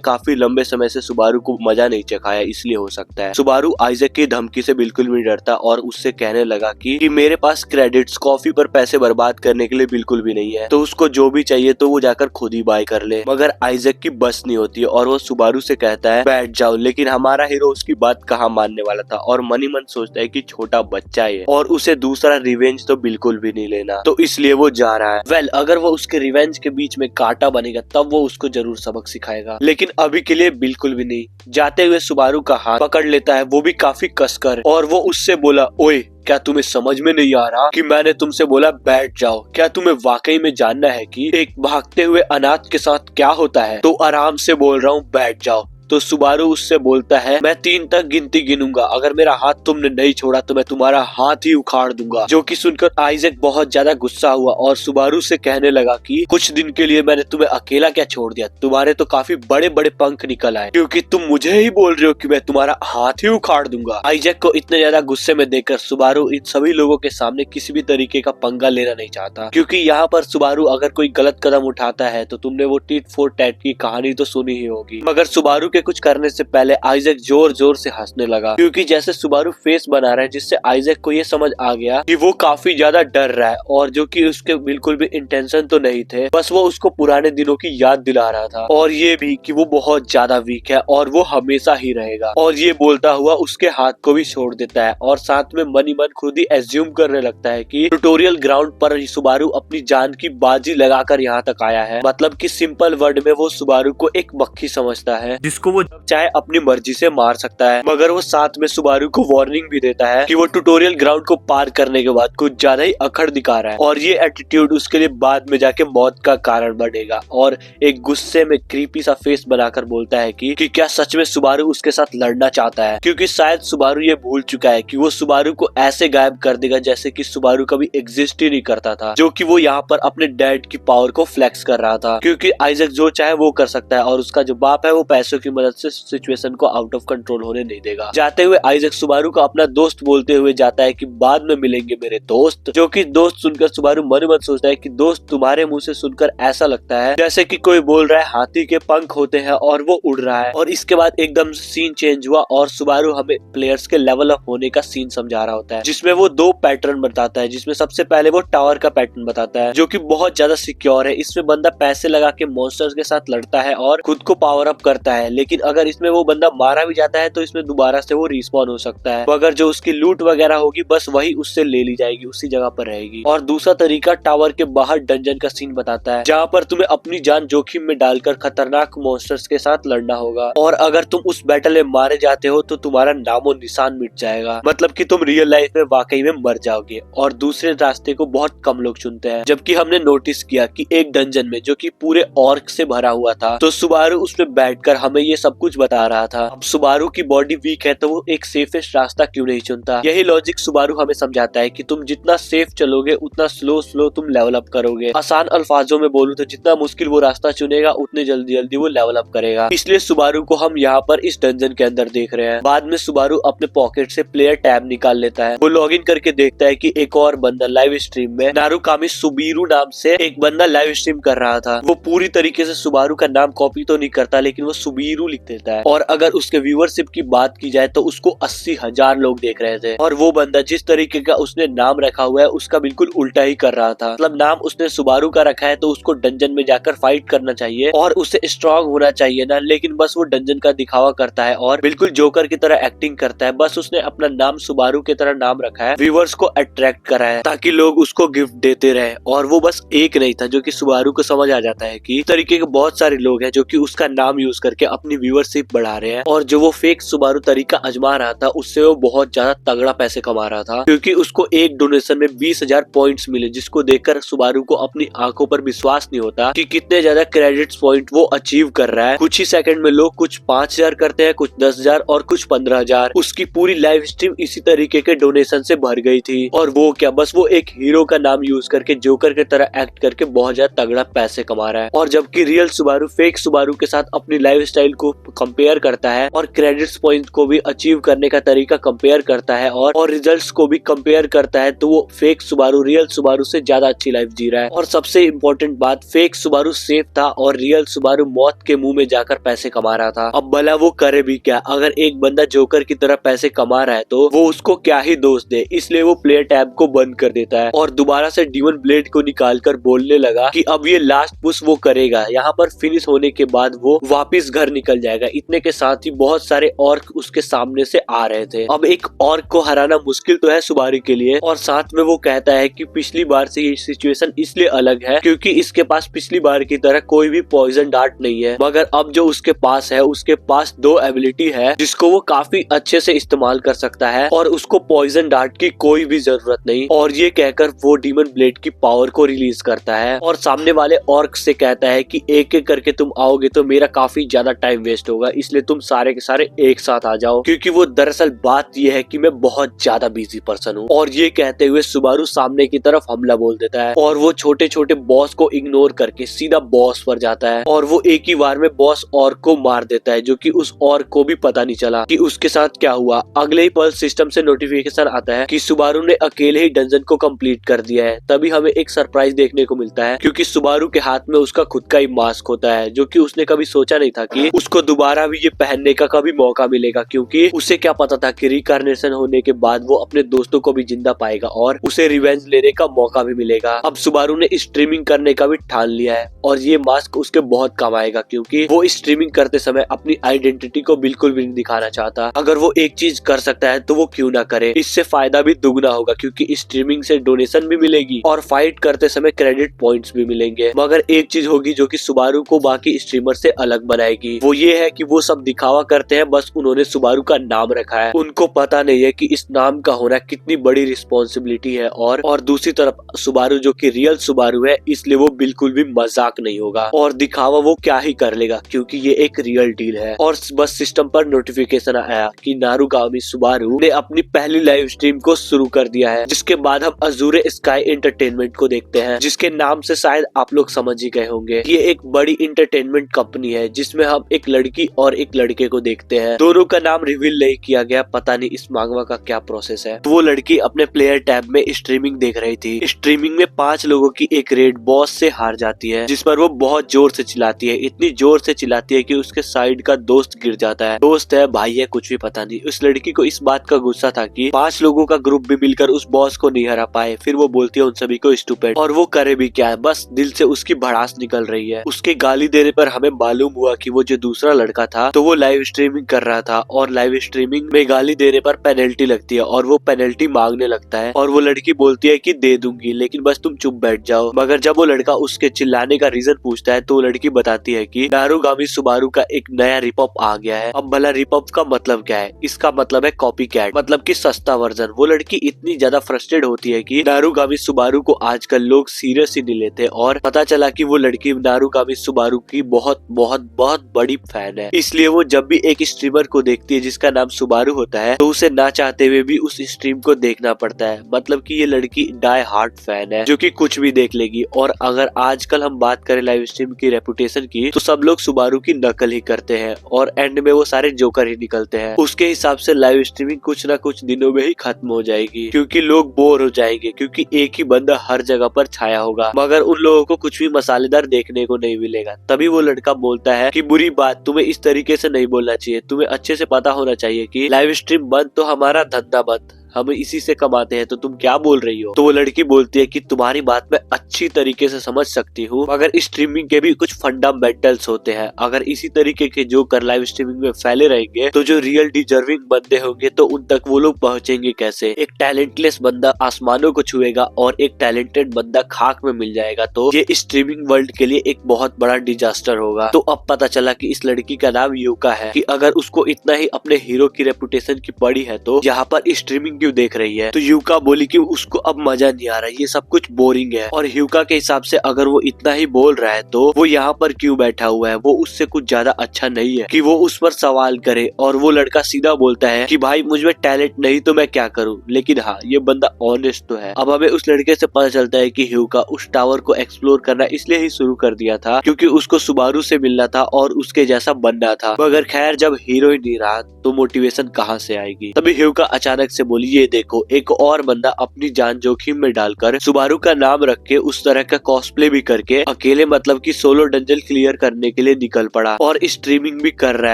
काफी लंबे समय से सुबारू को मजा नहीं चखाया, इसलिए हो सकता है। सुबारू आइजैक की धमकी से बिल्कुल भी डरता और उससे कहने लगा कि मेरे पास क्रेडिट्स कॉफी पर पैसे बात करने के लिए बिल्कुल भी नहीं है, तो उसको जो भी चाहिए तो वो जाकर खुद ही बाय कर ले। मगर आइजैक की बस नहीं होती और वो सुबारू से कहता है बैठ जाओ, लेकिन हमारा हीरो उसकी बात कहाँ मानने वाला था और मन ही मन सोचता है कि छोटा बच्चा है और उसे दूसरा रिवेंज तो बिल्कुल भी नहीं लेना, तो इसलिए वो जा रहा है। वेल, अगर वो उसके रिवेंज के बीच में कांटा बनेगा तब वो उसको जरूर सबक सिखाएगा, लेकिन अभी के लिए बिल्कुल भी नहीं। जाते हुए सुबारू का हाथ पकड़ लेता है, वो भी काफी कसकर, और वो उससे बोला ओए, क्या तुम्हें समझ में नहीं आ रहा कि मैंने तुमसे बोला बैठ जाओ? क्या तुम्हें वाकई में जानना है कि एक भागते हुए अनाथ के साथ क्या होता है? तो आराम से बोल रहा हूँ, बैठ जाओ। तो सुबारू उससे बोलता है मैं 3 तक गिनती गिनूंगा, अगर मेरा हाथ तुमने नहीं छोड़ा तो मैं तुम्हारा हाथ ही उखाड़ दूंगा। जो कि सुनकर आइजैक बहुत ज्यादा गुस्सा हुआ और सुबारू से कहने लगा कि कुछ दिन के लिए मैंने तुम्हें अकेला क्या छोड़ दिया? तुम्हारे तो काफी बड़े बड़े पंख निकल आए, क्योंकि तुम मुझे ही बोल रहे हो कि मैं तुम्हारा हाथ ही उखाड़ दूंगा। आइजैक को इतने ज्यादा गुस्से में देखकर सुबारू इन सभी लोगों के सामने किसी भी तरीके का पंगा लेना नहीं चाहता, क्योंकि यहाँ पर सुबारू अगर कोई गलत कदम उठाता है तो तुमने वो टिट फॉर टैट की कहानी तो सुनी ही होगी। मगर सुबारू के कुछ करने से पहले आइजैक जोर जोर से हंसने लगा, क्योंकि जैसे सुबारू फेस बना रहा है जिससे आइजैक को ये समझ आ गया कि वो काफी ज्यादा डर रहा है, और जो कि उसके बिल्कुल भी इंटेंशन तो नहीं थे, बस वो उसको पुराने दिनों की याद दिला रहा था, और ये भी कि वो बहुत ज्यादा वीक है और वो हमेशा ही रहेगा। और ये बोलता हुआ उसके हाथ को भी छोड़ देता है और साथ में मन ही मन खुद ही एज्यूम करने लगता है कि ट्यूटोरियल ग्राउंड पर सुबारू अपनी जान की बाजी लगाकर यहाँ तक आया है। मतलब कि सिंपल वर्ड में वो सुबारू को एक मक्खी समझता है जिसको वो चाहे अपनी मर्जी से मार सकता है। मगर वो साथ में सुबारू को वार्निंग भी देता है कि वो ट्यूटोरियल ग्राउंड को पार करने के बाद कुछ ज्यादा ही अखड़ दिखा रहा है और ये एटीट्यूड उसके लिए बाद में जाके मौत का कारण बनेगा। और एक गुस्से में क्रीपी सा फेस बनाकर बोलता है कि क्या सच में सुबारू उसके साथ लड़ना चाहता है, क्योंकि शायद सुबारू ये भूल चुका है कि वो सुबारू को ऐसे गायब कर देगा जैसे कि सुबारू कभी एग्जिस्ट ही नहीं करता था, जो कि वो यहाँ पर अपने डैड की पावर को फ्लेक्स कर रहा था, क्योंकि आइजैक जो चाहे वो कर सकता है और उसका जो बाप है वो पैसों की मदद से सिचुएशन को आउट ऑफ कंट्रोल होने नहीं देगा। जाते हुए आइजैक सुबारू को अपना दोस्त बोलते हुए जाता है कि बाद में मिलेंगे मेरे दोस्त, जो कि दोस्त सुनकर सुबारू मन मन सोचता है कि दोस्त तुम्हारे मुंह से सुनकर ऐसा लगता है जैसे कि कोई बोल रहा है हाथी के पंख होते हैं और वो उड़ रहा है। और इसके बाद एकदम सीन चेंज हुआ और सुबारू हमें प्लेयर्स के लेवल अप होने का सीन समझा रहा होता है, जिसमें वो 2 पैटर्न बताता है, जिसमें सबसे पहले वो टावर का पैटर्न बताता है जो कि बहुत ज्यादा सिक्योर है। इसमें बंदा पैसे लगा के मॉन्स्टर्स के साथ लड़ता है और खुद को पावर अप करता है, लेकिन अगर इसमें वो बंदा मारा भी जाता है तो इसमें दोबारा से वो रिस्पॉन हो सकता है, मगर जो उसकी लूट वगैरह होगी बस वही उससे ले ली जाएगी, उसी जगह पर रहेगी। और दूसरा तरीका टावर के बाहर डंजन का सीन बताता है, जहाँ पर तुम्हें अपनी जान जोखिम में डालकर खतरनाक मॉन्स्टर्स के साथ लड़ना होगा, और अगर तुम उस बैटल में मारे जाते हो तो तुम्हारा नामो निशान मिट जाएगा, मतलब कि तुम रियल लाइफ में वाकई में मर जाओगे। और दूसरे रास्ते को बहुत कम लोग चुनते हैं, जबकि हमने नोटिस किया कि एक डंजन में जो कि पूरे ऑर्क से भरा हुआ था, तो सुबारू उसमें बैठकर हमें ये ये सब कुछ बता रहा था। अब सुबारू की बॉडी वीक है तो वो एक सेफेस्ट रास्ता क्यों नहीं चुनता। यही लॉजिक सुबारू हमें समझाता है कि तुम जितना सेफ चलोगे उतना स्लो तुम लेवल अप करोगे। आसान अल्फाजों में बोलूं तो जितना मुश्किल वो रास्ता चुनेगा उतने जल्दी जल्दी वो लेवल अप करेगा। इसलिए सुबारू को हम यहाँ पर इस डंजन के अंदर देख रहे हैं। बाद में सुबारू अपने पॉकेट से प्लेयर टैब निकाल लेता है। वो लॉग इन करके देखता है कि एक और बंदा लाइव स्ट्रीम में नारुकामी सुबीरू नाम से एक बंदा लाइव स्ट्रीम कर रहा था। वो पूरी तरीके से सुबारू का नाम कॉपी तो नहीं करता लेकिन वो सुबीरू लिख देता है। और अगर उसके व्यूअरशिप की बात की जाए तो उसको 80,000 लोग देख रहे थे। और वो बंदा जिस तरीके का उसने नाम रखा हुआ है उसका बिल्कुल उल्टा ही कर रहा था। मतलब नाम उसने सुबारू का रखा है तो उसको डंजन में जाकर फाइट करना चाहिए और उसे स्ट्रांग होना चाहिए ना, लेकिन बस वो डंजन का दिखावा करता है और बिल्कुल जोकर की तरह एक्टिंग करता है। बस उसने अपना नाम सुबारू की तरह नाम रखा है, व्यूअर्स को अट्रैक्ट करा है ताकि लोग उसको गिफ्ट देते रहे। और वो बस एक नहीं था, जो कि सुबारू को समझ आ जाता है कि इस तरीके के बहुत सारे लोग हैं जो कि उसका नाम यूज करके अपनी व्यूअरशिप बढ़ा रहे हैं। और जो वो फेक सुबारू तरीका आजमा रहा था उससे वो बहुत ज्यादा तगड़ा पैसे कमा रहा था, क्योंकि उसको एक डोनेशन में 20,000 पॉइंट्स मिले, जिसको देखकर सुबारू को अपनी आंखों पर विश्वास नहीं होता कि कितने ज्यादा क्रेडिट्स पॉइंट वो अचीव कर रहा है। कुछ ही सेकंड में लोग कुछ 5,000 करते हैं, कुछ 10,000 और कुछ 15,000। उसकी पूरी लाइव स्ट्रीम इसी तरीके के डोनेशन से भर गई थी। और वो क्या, बस वो एक हीरो का नाम यूज करके जोकर की तरह एक्ट करके बहुत ज्यादा तगड़ा पैसे कमा रहा है। और जबकि रियल सुबारू फेक सुबारू के साथ अपनी लाइफ स्टाइल को कंपेयर करता है और क्रेडिट्स पॉइंट को भी अचीव करने का तरीका कंपेयर करता है और रिजल्ट्स को भी कंपेयर करता है, तो वो फेक सुबारू रियल सुबारू से ज्यादा अच्छी लाइफ जी रहा है। और सबसे इम्पोर्टेंट बात, फेक सुबारू सेफ था और रियल सुबारू मौत के मुंह में जाकर पैसे कमा रहा था। अब भला वो करे भी क्या, अगर एक बंदा जोकर की तरह पैसे कमा रहा है तो वो उसको क्या ही दोष दे। इसलिए वो प्लेयर टैब को बंद कर देता है और दोबारा से डीमन ब्लेड को निकालकर बोलने लगा कि अब ये लास्ट पुश वो करेगा। यहाँ पर फिनिश होने के बाद वो वापिस घर निकल जाएगा। इतने के साथ ही बहुत सारे ऑर्क उसके सामने से आ रहे थे। अब एक ऑर्क को हराना मुश्किल तो है सुबारू के लिए, और साथ में वो कहता है कि पिछली बार से ये सिचुएशन इसलिए अलग है क्योंकि इसके पास पिछली बार की तरह कोई भी पॉइजन डार्ट नहीं है, मगर अब जो उसके पास है, उसके पास 2 एबिलिटी है जिसको वो काफी अच्छे से इस्तेमाल कर सकता है और उसको पॉइजन डार्ट की कोई भी जरूरत नहीं। और ये कहकर वो डीमन ब्लेड की पावर को रिलीज करता है और सामने वाले ऑर्क से कहता है कि एक एक करके तुम आओगे तो मेरा काफी ज्यादा टाइम वेस्ट होगा, इसलिए तुम सारे के सारे एक साथ आ जाओ। क्योंकि वो दरअसल बात ये है कि मैं बहुत ज्यादा बिजी पर्सन हूँ। और ये कहते हुए सुबारू सामने की तरफ हमला बोल देता है और वो छोटे छोटे बॉस को इग्नोर करके सीधा बॉस पर जाता है और वो एक ही बार में बॉस ऑर्क को मार देता है, जो कि उस ऑर्क को भी पता नहीं चला कि उसके साथ क्या हुआ। अगले ही पल सिस्टम से नोटिफिकेशन आता है कि सुबारू ने अकेले ही डंजन को कंप्लीट कर दिया है। तभी हमें एक सरप्राइज देखने को मिलता है, क्योंकि सुबारू के हाथ में उसका खुद का ही मास्क होता है, जो कि उसने कभी सोचा नहीं था कि उसको दोबारा भी ये पहनने का कभी मौका मिलेगा, क्योंकि उसे क्या पता था कि रिकार्नेशन होने के बाद वो अपने दोस्तों को भी जिंदा पाएगा और उसे रिवेंज लेने का मौका भी मिलेगा। अब सुबारू ने स्ट्रीमिंग करने का भी ठान लिया है और ये मास्क उसके बहुत काम आएगा, क्योंकि वो स्ट्रीमिंग करते समय अपनी आइडेंटिटी को बिल्कुल भी नहीं दिखाना चाहता। अगर वो एक चीज कर सकता है तो वो क्यों ना करे। इससे फायदा भी दुगना होगा, क्योंकि स्ट्रीमिंग से डोनेशन भी मिलेगी और फाइट करते समय क्रेडिट पॉइंट्स भी मिलेंगे। मगर एक चीज होगी जो कि सुबारू को बाकी स्ट्रीमर से अलग बनाएगी, वो ये है कि वो सब दिखावा करते हैं, बस उन्होंने सुबारू का नाम रखा है, उनको पता नहीं है कि इस नाम का होना कितनी बड़ी रिस्पॉन्सिबिलिटी है। और दूसरी तरफ सुबारू जो कि रियल सुबारू है, इसलिए वो बिल्कुल भी मजाक नहीं होगा और दिखावा वो क्या ही कर लेगा, क्योंकि ये एक रियल डील है। और बस सिस्टम पर नोटिफिकेशन आया कि नारुगामी सुबारू ने अपनी पहली लाइव स्ट्रीम को शुरू कर दिया है, जिसके बाद हम अजूरे स्काई एंटरटेनमेंट को देखते हैं, जिसके नाम से शायद आप लोग समझ ही गए होंगे। ये एक बड़ी एंटरटेनमेंट कंपनी है जिसमें हम एक लड़की और एक लड़के को देखते हैं। दोनों का नाम रिवील नहीं किया गया, पता नहीं इस मांगवा का क्या प्रोसेस है। तो वो लड़की अपने प्लेयर टैब में स्ट्रीमिंग देख रही थी। स्ट्रीमिंग में 5 लोगों की एक रेड बॉस से हार जाती है, जिस पर वो बहुत जोर से चिल्लाती है, इतनी जोर से चिल्लाती है कि उसके साइड का दोस्त गिर जाता है। दोस्त है, भाई है, कुछ भी पता नहीं। उस लड़की को इस बात का गुस्सा था कि 5 लोगों का ग्रुप भी मिलकर उस बॉस को नहीं हरा पाए। फिर वो बोलती है उन सभी को स्टूपिड, और वो करे भी क्या है, बस दिल से उसकी भड़ास निकल रही है। उसके गाली देने पर हमें मालूम हुआ कि वो जो दूसरा लड़का था तो वो लाइव स्ट्रीमिंग कर रहा था, और लाइव स्ट्रीमिंग में गाली देने पर पेनल्टी लगती है और वो पेनल्टी मांगने लगता है। और वो लड़की बोलती है कि दे दूंगी, लेकिन बस तुम चुप बैठ जाओ। मगर जब वो लड़का उसके चिल्लाने का रीजन पूछता है तो वो लड़की बताती है कि नारुगामी सुबारू का एक नया रिपअप आ गया है। अब भला रिपअप का मतलब क्या है? इसका मतलब है कॉपी कैट, मतलब कि सस्ता वर्जन। वो लड़की इतनी ज्यादा फ्रस्ट्रेट होती है कि नारुगामी सुबारू को आजकल लोग सीरियस ही नहीं लेते, और पता चला कि वो लड़की नारुगामी सुबारू की बहुत बहुत बहुत बड़ी फैन है, इसलिए वो जब भी एक स्ट्रीमर को देखती है जिसका नाम सुबारू होता है तो उसे ना चाहते हुए भी उस स्ट्रीम को देखना पड़ता है। मतलब कि ये लड़की डाई हार्ड फैन है जो कि कुछ भी देख लेगी। और अगर आजकल हम बात करें लाइव स्ट्रीम की रेपुटेशन की तो सब लोग सुबारू की नकल ही करते हैं और एंड में वो सारे जोकर ही निकलते हैं। उसके हिसाब से लाइव स्ट्रीमिंग कुछ ना कुछ दिनों में ही खत्म हो जाएगी क्योंकि लोग बोर हो जाएंगे, क्योंकि एक ही बंदा हर जगह पर छाया होगा मगर उन लोगों को कुछ भी मसालेदार देखने को नहीं मिलेगा। तभी वो लड़का बोलता है कि बुरी बात, तुम्हें इस तरीके से नहीं बोलना चाहिए, तुम्हें अच्छे से पता होना चाहिए कि लाइव स्ट्रीम बंद तो हमारा धंधा बंद, हम इसी से कमाते हैं, तो तुम क्या बोल रही हो। तो वो लड़की बोलती है कि तुम्हारी बात मैं अच्छी तरीके से समझ सकती हूँ मगर स्ट्रीमिंग के भी कुछ फंडामेंटल्स होते हैं। अगर इसी तरीके के जोकर लाइव स्ट्रीमिंग में फैले रहेंगे तो जो रियल डिजर्विंग बंदे होंगे तो उन तक वो लोग पहुंचेंगे कैसे। एक टैलेंटलेस बंदा आसमानों को छुएगा और एक टैलेंटेड बंदा खाक में मिल जाएगा तो ये स्ट्रीमिंग वर्ल्ड के लिए एक बहुत बड़ा डिजास्टर होगा। तो अब पता चला कि इस लड़की का नाम यूका है कि अगर उसको इतना ही अपने हीरो की रेपुटेशन की पड़ी है तो यहाँ पर स्ट्रीमिंग क्यों देख रही है। तो यूका बोली कि उसको अब मजा नहीं आ रहा है, ये सब कुछ बोरिंग है। और यूका के हिसाब से अगर वो इतना ही बोल रहा है तो वो यहाँ पर क्यों बैठा हुआ है, वो उससे कुछ ज्यादा अच्छा नहीं है कि वो उस पर सवाल करे। और वो लड़का सीधा बोलता है कि भाई मुझ में टैलेंट नहीं तो मैं क्या करूँ, लेकिन हाँ ये बंदा ऑनेस्ट तो है। अब हमें उस लड़के से पता चलता है कि यूका उस टावर को एक्सप्लोर करना इसलिए ही शुरू कर दिया था क्योंकि उसको सुबारू से मिलना था और उसके जैसा बनना था। मगर खैर जब हीरो ही नहीं रहा तो मोटिवेशन कहाँ से आएगी। तभी यूका अचानक से बोली ये देखो, एक और बंदा अपनी जान जोखिम में डालकर सुबारू का नाम रख के उस तरह का कॉस्प्ले भी करके अकेले मतलब कि सोलो डंजन क्लियर करने के लिए निकल पड़ा और स्ट्रीमिंग भी कर रहा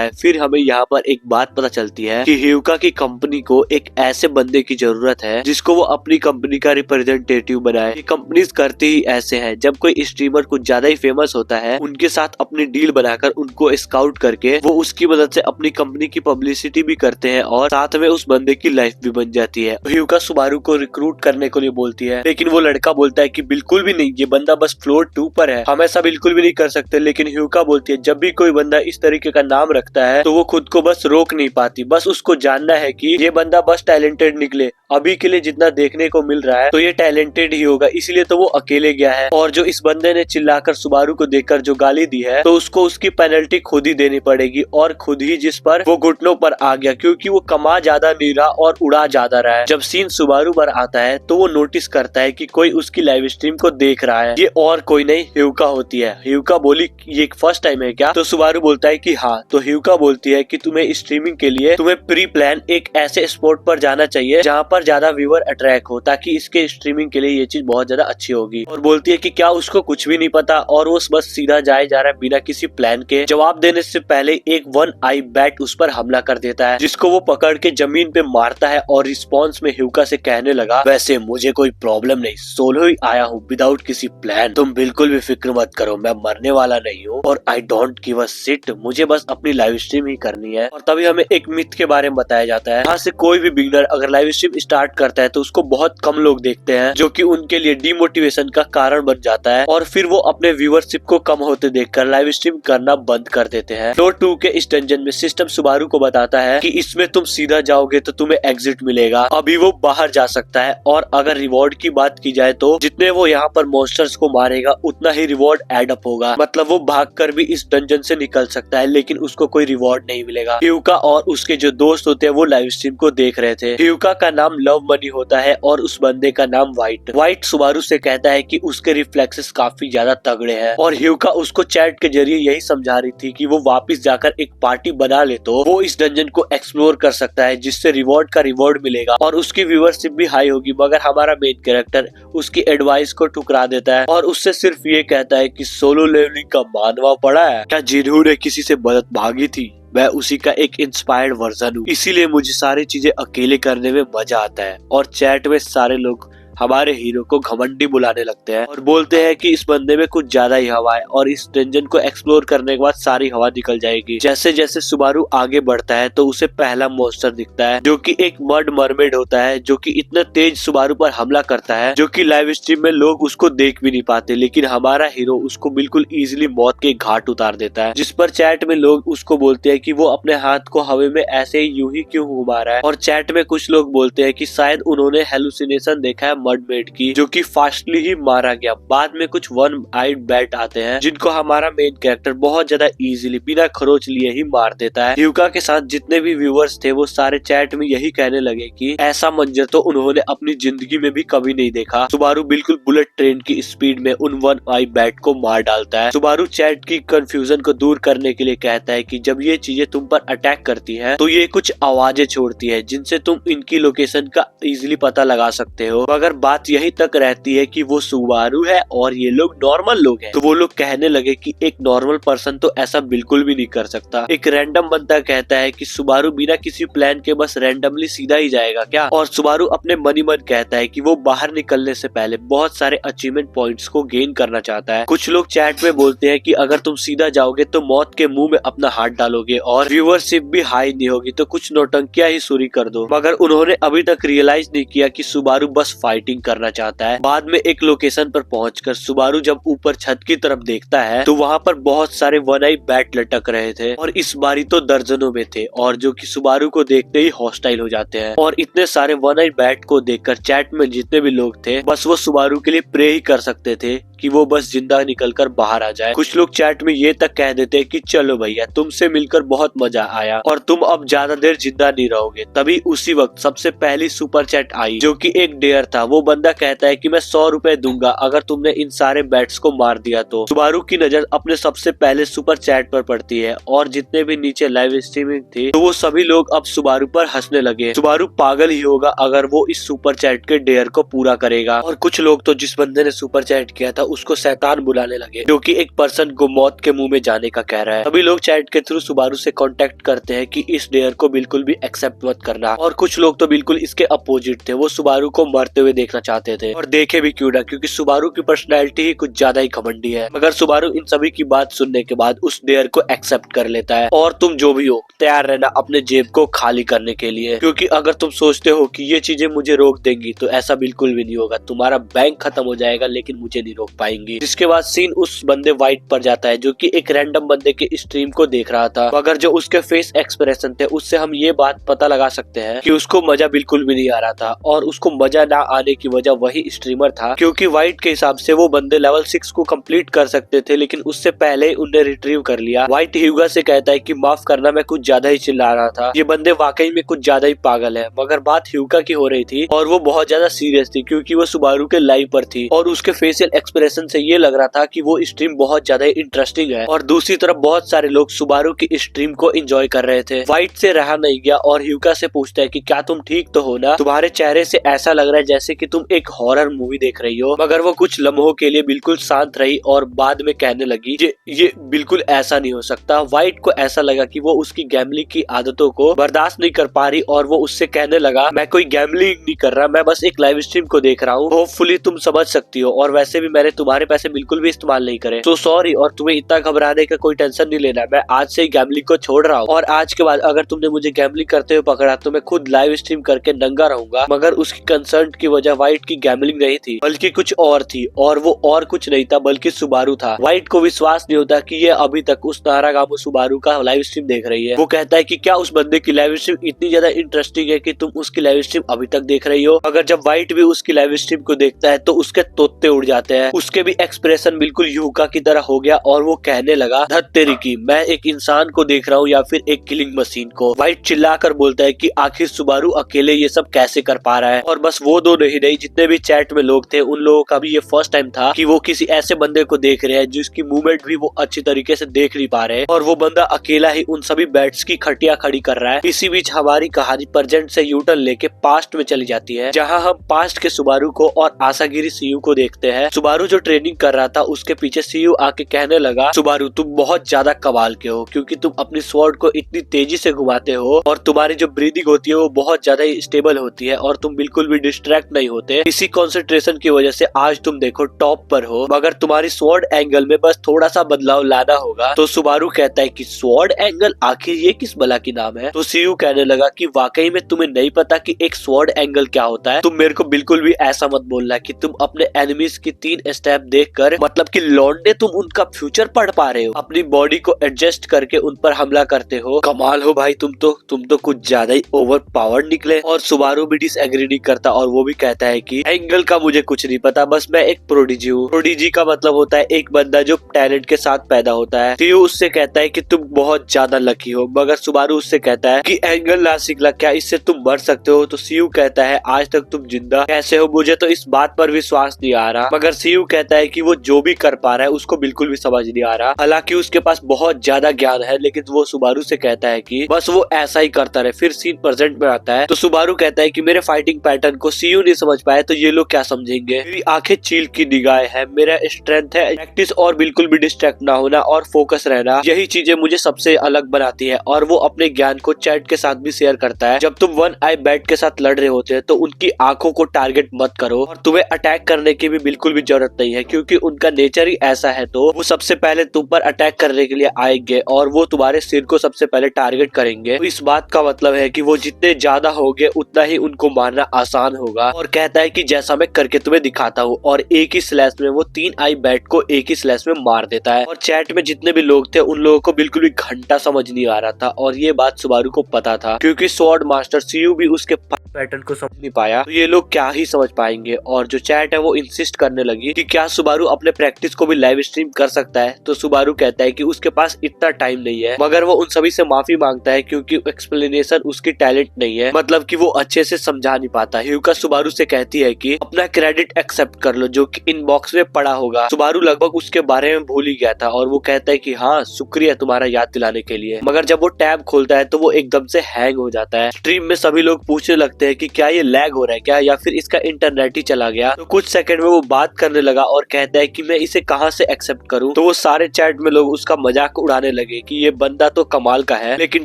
है। फिर हमें यहाँ पर एक बात पता चलती है कि यूका की कंपनी को एक ऐसे बंदे की जरूरत है जिसको वो अपनी कंपनी का रिप्रेजेंटेटिव बनाए। ये कंपनीज करती ही ऐसे है, जब कोई स्ट्रीमर कुछ ज्यादा ही फेमस होता है उनके साथ अपनी डील बनाकर उनको स्काउट करके वो उसकी मदद से अपनी कंपनी की पब्लिसिटी भी करते हैं और साथ में उस बंदे की लाइफ भी बन जाती है। यूका सुबारू को रिक्रूट करने के लिए बोलती है लेकिन वो लड़का बोलता है कि बिल्कुल भी नहीं, ये बंदा बस फ्लोर 2 पर है, हम ऐसा बिल्कुल भी नहीं कर सकते। लेकिन यूका बोलती है जब भी कोई बंदा इस तरीके का नाम रखता है तो वो खुद को बस रोक नहीं पाती, बस उसको जानना है कि ये बंदा बस टैलेंटेड निकले। अभी के लिए जितना देखने को मिल रहा है तो ये टैलेंटेड ही होगा, इसलिए तो वो अकेले गया है। और जो इस बंदे ने चिल्लाकर सुबारू को देखकर जो गाली दी है तो उसको उसकी पेनल्टी खुद ही देनी पड़ेगी और खुद ही, जिस पर वो घुटनों पर आ गया क्योंकि वो कमा ज्यादा नहीं रहा और उड़ा ज्यादा रहा है। जब सीन सुबारू पर आता है तो वो नोटिस करता है कि कोई उसकी लाइव स्ट्रीम को देख रहा है। ये और कोई नहीं यूका होती है। यूका बोली ये फर्स्ट टाइम है क्या? तो सुबारू बोलता है कि हाँ। तो यूका बोलती है कि तुम्हें स्ट्रीमिंग के लिए तुम्हें प्री प्लान एक ऐसे स्पॉट पर जाना चाहिए जहाँ पर ज्यादा व्यूअर अट्रैक्ट हो, ताकि इसके स्ट्रीमिंग के लिए ये चीज बहुत ज्यादा अच्छी होगी। और बोलती है कि क्या उसको कुछ भी नहीं पता और वो बस सीधा जाए जा रहा है बिना किसी प्लान के। जवाब देने से पहले एक 1 आई बैट उस पर हमला कर देता है जिसको वो पकड़ के जमीन पे मारता है और रिस्पॉन्स में यूका से कहने लगा वैसे मुझे कोई प्रॉब्लम नहीं, सोलो ही आया हूँ विदाउट किसी प्लान, तुम बिल्कुल भी फिक्र मत करो, मैं मरने वाला नहीं हूँ और I don't give a shit, मुझे बस अपनी लाइव स्ट्रीम ही करनी है। और तभी हमें एक मिथ के बारे में बताया जाता है, यहाँ से कोई भी बिगनर अगर लाइव स्ट्रीम स्टार्ट करता है तो उसको बहुत कम लोग देखते हैं जो कि उनके लिए डिमोटिवेशन का कारण बन जाता है और फिर वो अपने व्यूअरशिप को कम होते देखकर लाइव स्ट्रीम करना बंद कर देते हैं। फ्लोर 2 के इस डंजन में सिस्टम सुबारू को बताता है कि इसमें तुम सीधा जाओगे तो तुम्हें एग्जिट मिलेगा, अभी वो बाहर जा सकता है। और अगर रिवॉर्ड की बात की जाए तो जितने वो यहाँ पर मॉन्स्टर्स को मारेगा उतना ही रिवॉर्ड एड अप होगा, मतलब वो भागकर भी इस डंजन से निकल सकता है लेकिन उसको कोई रिवॉर्ड नहीं मिलेगा। यूका और उसके जो दोस्त होते हैं वो लाइव स्ट्रीम को देख रहे थे। यूका का नाम लव मनी होता है और उस बंदे का नाम व्हाइट सुबारू से कहता है कि उसके रिफ्लेक्सेस काफी ज्यादा तगड़े हैं और यूका उसको चैट के जरिए यही समझा रही थी कि वो वापस जाकर एक पार्टी बना ले तो वो इस डंजन को एक्सप्लोर कर सकता है जिससे रिवॉर्ड का रिवॉर्ड मिलेगा और उसकी व्यूअरशिप भी हाई होगी। मगर हमारा मेन कैरेक्टर उसकी एडवाइस को ठुकरा देता है और उससे सिर्फ ये कहता है कि सोलो लेवलिंग का मानवा पड़ा है क्या, जिन्होंने किसी से मदद मांगी थी मैं उसी का एक इंस्पायर्ड वर्जन हूँ, इसीलिए मुझे सारी चीजें अकेले करने में मजा आता है। और चैट में सारे लोग हमारे हीरो को घमंडी बुलाने लगते हैं और बोलते हैं कि इस बंदे में कुछ ज्यादा ही हवा है और इस डंजन को एक्सप्लोर करने के बाद सारी हवा निकल जाएगी। जैसे जैसे सुबारू आगे बढ़ता है तो उसे पहला मॉन्स्टर दिखता है जो कि एक मड मरमेड होता है जो कि इतना तेज सुबारू पर हमला करता है जो कि लाइव स्ट्रीम में लोग उसको देख भी नहीं पाते, लेकिन हमारा हीरो उसको बिल्कुल इजीली मौत के घाट उतार देता है। जिस पर चैट में लोग उसको बोलते हैं कि वो अपने हाथ को हवा में ऐसे ही यूं ही क्यों घुमा रहा है। और चैट में कुछ लोग बोलते हैं कि शायद उन्होंने हेलुसिनेशन देखा है मडमेड की, जो कि फास्टली ही मारा गया। बाद में कुछ वन आइड बैट आते हैं जिनको हमारा मेन कैरेक्टर बहुत ज्यादा इजीली बिना खरोच लिए ही मार देता है। ह्यूका के साथ जितने भी व्यूअर्स थे वो सारे चैट में यही कहने लगे कि ऐसा मंजर तो उन्होंने अपनी जिंदगी में भी कभी नहीं देखा। सुबारू बिल्कुल बुलेट ट्रेन की स्पीड में उन वन आई बैट को मार डालता है। सुबारू चैट की कंफ्यूजन को दूर करने के लिए कहता है कि जब ये चीजें तुम पर अटैक करती हैं तो ये कुछ आवाजें छोड़ती है जिनसे तुम इनकी लोकेशन का इजीली पता लगा सकते हो। मगर बात यही तक रहती है कि वो सुबारू है और ये लोग नॉर्मल लोग हैं। तो वो लोग कहने लगे कि एक नॉर्मल पर्सन तो ऐसा बिल्कुल भी नहीं कर सकता। एक रैंडम बंदा कहता है कि सुबारू बिना किसी प्लान के बस रैंडमली सीधा ही जाएगा क्या? और सुबारू अपने मन ही मन कहता है कि वो बाहर निकलने से पहले बहुत सारे अचीवमेंट पॉइंट्स को गेन करना चाहता है। कुछ लोग चैट में बोलते हैं कि अगर तुम सीधा जाओगे तो मौत के मुंह में अपना हाथ डालोगे और व्यूअरशिप भी हाई नहीं होगी, तो कुछ नौटंकियां ही शुरू कर दो। मगर उन्होंने अभी तक रियलाइज नहीं किया कि सुबारू बस फाइटिंग करना चाहता है। बाद में एक लोकेशन पर पहुंचकर सुबारू जब ऊपर छत की तरफ देखता है तो वहाँ पर बहुत सारे वन आई बैट लटक रहे थे और इस बारी तो दर्जनों में थे, और जो कि सुबारू को देखते ही हॉस्टाइल हो जाते हैं। और इतने सारे वन आई बैट को देखकर चैट में जितने भी लोग थे बस वो सुबारू के लिए प्रे ही कर सकते थे कि वो बस जिंदा निकलकर बाहर आ जाए। कुछ लोग चैट में ये तक कह देते कि चलो भैया तुमसे मिलकर बहुत मजा आया और तुम अब ज्यादा देर जिंदा नहीं रहोगे। तभी उसी वक्त सबसे पहली सुपर चैट आई जो कि एक डेयर था। वो बंदा कहता है कि मैं 100 रुपए दूंगा अगर तुमने इन सारे बैट्स को मार दिया तो। सुबारू की नजर अपने सबसे पहले सुपर चैट पर पड़ती है और जितने भी नीचे लाइव स्ट्रीमिंग थी तो वो सभी लोग अब सुबारू पर हंसने लगे। सुबारू पागल ही होगा अगर वो इस सुपर चैट के डेयर को पूरा करेगा। और कुछ लोग तो जिस बंदे ने सुपर चैट किया था उसको शैतान बुलाने लगे, जो कि एक पर्सन को मौत के मुंह में जाने का कह रहा है। सभी लोग चैट के थ्रू सुबारू से कांटेक्ट करते हैं कि इस डेयर को बिल्कुल भी एक्सेप्ट मत करना। और कुछ लोग तो बिल्कुल इसके अपोजिट थे, वो सुबारू को मरते हुए देखना चाहते थे। और देखे भी क्यों ना, क्योंकि सुबारू की पर्सनैलिटी ही कुछ ज्यादा ही घमंडी है। मगर सुबारू इन सभी की बात सुनने के बाद उस डेयर को एक्सेप्ट कर लेता है। और तुम जो भी हो तैयार रहना अपने जेब को खाली करने के लिए, क्योंकि अगर तुम सोचते हो कि ये चीजें मुझे रोक देंगी तो ऐसा बिल्कुल भी नहीं होगा। तुम्हारा बैंक खत्म हो जाएगा लेकिन मुझे नहीं रोक पाएंगी। जिसके बाद सीन उस बंदे वाइट पर जाता है जो कि एक रैंडम बंदे के स्ट्रीम को देख रहा था। मगर जो उसके फेस एक्सप्रेशन थे उससे हम ये बात पता लगा सकते हैं कि उसको मजा बिल्कुल भी नहीं आ रहा था। और उसको मजा ना आने की वजह वही स्ट्रीमर था, क्योंकि वाइट के हिसाब से वो बंदे लेवल 6 को कंप्लीट कर सकते थे लेकिन उससे पहले उन्हें रिट्रीव कर लिया। वाइट ह्यूगा से कहता है कि माफ करना मैं कुछ ज्यादा ही चिल्ला रहा था, ये बंदे वाकई में कुछ ज्यादा ही पागल है। मगर बात ह्यूगा की हो रही थी और वो बहुत ज्यादा सीरियस थी क्योंकि वो सुबारू के लाइव पर थी और उसके फेशियल एक्सप्रेशन से ये लग रहा था कि वो स्ट्रीम बहुत ज्यादा इंटरेस्टिंग है। और दूसरी तरफ बहुत सारे लोग सुबारू की स्ट्रीम को एंजॉय कर रहे थे। वाइट से रहा नहीं गया और ह्यूगा से पूछता है कि क्या तुम ठीक तो हो ना? तुम्हारे चेहरे से ऐसा लग रहा है जैसे कि तुम एक हॉरर मूवी देख रही हो। मगर वो कुछ लम्हों के लिए बिल्कुल शांत रही और बाद में कहने लगी ये बिल्कुल ऐसा नहीं हो सकता। वाइट को ऐसा लगा कि वो उसकी गैम्बलिंग की आदतों को बर्दाश्त नहीं कर पा रही और वो उससे कहने लगा मैं कोई गैम्बलिंग नहीं कर रहा, मैं बस एक लाइव स्ट्रीम को देख रहा हूँ, होपफुली तुम समझ सकती हो, और वैसे भी मैंने तुम्हारे पैसे बिल्कुल भी इस्तेमाल नहीं करे, तो सॉरी। और तुम्हें इतना घबराने का कोई टेंशन नहीं लेना, मैं आज से ही गैम्बलिंग को छोड़ रहा हूँ और आज के बाद अगर तुमने मुझे गैम्बलिंग करते हुए पकड़ा तो मैं खुद लाइव स्ट्रीम करके नंगा रहूंगा। मगर उसकी कंसर्न की वजह वाइट की गैम्बलिंग नहीं थी बल्कि कुछ और थी, और वो और कुछ नहीं था बल्कि सुबारू था। वाइट को विश्वास नहीं होता कि ये अभी तक उस नारागामो सुबारू का लाइव स्ट्रीम देख रही है। वो कहता है कि क्या उस बंदे की लाइव स्ट्रीम इतनी ज्यादा इंटरेस्टिंग है कि तुम उसकी लाइव स्ट्रीम अभी तक देख रही हो? अगर जब वाइट भी उसकी लाइव स्ट्रीम को देखता है तो उसके तोते उड़ जाते हैं। उसके भी एक्सप्रेशन बिल्कुल ह्यूगा की तरह हो गया और वो कहने लगा धत तेरी की, मैं एक इंसान को देख रहा हूँ या फिर एक किलिंग मशीन को। वाइट चिल्लाकर बोलता है कि आखिर सुबारू अकेले ये सब कैसे कर पा रहा है। और बस वो दो नहीं जितने भी चैट में लोग थे उन लोगों का भी ये फर्स्ट टाइम था कि वो किसी ऐसे बंदे को देख रहे हैं जिसकी मूवमेंट भी वो अच्छी तरीके से देख नहीं पा रहे, और वो बंदा अकेला ही उन सभी बैट्स की खटिया खड़ी कर रहा है। इसी बीच हमारी कहानी प्रेजेंट से यूटर्न लेके पास्ट में चली जाती है, जहाँ हम पास्ट के सुबारू को और आसागिरी सीयू को देखते हैं। सुबारू जो ट्रेनिंग कर रहा था उसके पीछे सीयू आके कहने लगा सुबारू तुम बहुत ज्यादा कमाल के हो, क्योंकि तुम अपनी स्वॉर्ड को इतनी तेजी से घुमाते हो और तुम्हारी जो ब्रीदिंग होती है वो बहुत ज्यादा स्टेबल होती है और तुम बिल्कुल भी डिस्ट्रैक्ट नहीं होते। इसी कंसंट्रेशन की वजह से आज तुम देखो टॉप पर हो, मगर तुम्हारी स्वॉर्ड एंगल में बस थोड़ा सा बदलाव लाना होगा। तो सुबारू कहता है कि स्वॉर्ड एंगल, आखिर ये किस भला की नाम है? तो सीयू कहने लगा कि वाकई में तुम्हें नहीं पता कि एक स्वॉर्ड एंगल क्या होता है? तुम मेरे को बिल्कुल भी ऐसा मत बोलना कि तुम अपने एनिमीज की 3 स्टेप देखकर मतलब कि लौंडे तुम उनका फ्यूचर पढ़ पा रहे हो, अपनी बॉडी को एडजस्ट करके उन पर हमला करते हो। कमाल हो भाई, तुम तो कुछ ज्यादा ही ओवर पावर्ड निकले। और सुबारू भी डिसएग्री नहीं करता और वो भी कहता है कि एंगल का मुझे कुछ नहीं पता, बस मैं एक प्रोडिजी हूँ। प्रोडिजी का मतलब होता है एक बंदा जो टैलेंट के साथ पैदा होता है। सीयू उससे कहता है कि तुम बहुत ज्यादा लकी हो, मगर सुबारू उससे कहता है कि एंगल नासिकला क्या इससे तुम मर सकते हो? तो सीयू कहता है आज तक तुम जिंदा कैसे हो? मुझे तो इस बात पर विश्वास नहीं आ रहा। मगर सीयू कहता है कि वो जो भी कर पा रहा है उसको बिल्कुल भी समझ नहीं आ रहा, हालांकि उसके पास बहुत ज्यादा ज्ञान है, लेकिन वो सुबारू से कहता है कि बस वो ऐसा ही करता रहे। फिर सीन प्रेजेंट में आता है तो सुबारू कहता है कि मेरे फाइटिंग पैटर्न को सीयू नहीं समझ पाए तो ये लोग क्या समझेंगे? मेरी आंखें चील की निगाहें है, मेरा स्ट्रेंथ है प्रैक्टिस और बिल्कुल भी डिस्ट्रैक्ट ना होना और फोकस रहना, यही चीजें मुझे सबसे अलग बनाती है। और वो अपने ज्ञान को चैट के साथ भी शेयर करता है। जब तुम वन आई बैट के साथ लड़ रहे होते हैं तो उनकी आंखों को टारगेट मत करो और तुम्हें अटैक करने की भी बिल्कुल भी जरूरत नहीं है, क्योंकि उनका नेचर ही ऐसा है। तो वो सबसे पहले तुम पर अटैक करने के लिए आएंगे और वो तुम्हारे सिर को सबसे पहले टारगेट करेंगे। तो इस बात का मतलब है कि वो जितने ज्यादा होंगे उतना ही उनको मारना आसान होगा। और कहता है कि जैसा मैं करके तुम्हें दिखाता हूँ, और एक ही स्लैश में वो 3 आई बैट को एक ही स्लैश में मार देता है। और चैट में जितने भी लोग थे उन लोगों को बिल्कुल भी घंटा समझ नहीं आ रहा था, और ये बात सुबारू को पता था, क्योंकि स्वॉर्ड मास्टर सीयू भी उसके पैटर्न को समझ नहीं पाया। तो ये लोग क्या ही समझ पाएंगे। और जो चैट है वो इंसिस्ट करने लगी कि क्या सुबारू अपने प्रैक्टिस को भी लाइव स्ट्रीम कर सकता है? तो सुबारू कहता है कि उसके पास इतना टाइम नहीं है, मगर वो उन सभी से माफी मांगता है क्योंकि एक्सप्लेनेशन उसकी टैलेंट नहीं है, मतलब कि वो अच्छे से समझा नहीं पाता। ह्यूका सुबारू से कहती है कि अपना क्रेडिट एक्सेप्ट कर लो जो कि इनबॉक्स में पड़ा होगा। सुबारू लगभग उसके बारे में भूल ही गया था और वो कहता है कि हाँ शुक्रिया तुम्हारा याद दिलाने के लिए। मगर जब वो टैब खोलता है तो वो एकदम से हैंग हो जाता है। स्ट्रीम में सभी लोग पूछने लगते हैं कि क्या ये लैग हो रहा है क्या, या फिर इसका इंटरनेट ही चला गया। तो कुछ सेकंड में वो बात करने लगा और कहता है कि मैं इसे कहां से एक्सेप्ट करूं। तो वो सारे चैट में लोग उसका मजाक उड़ाने लगे कि ये बंदा तो कमाल का है, लेकिन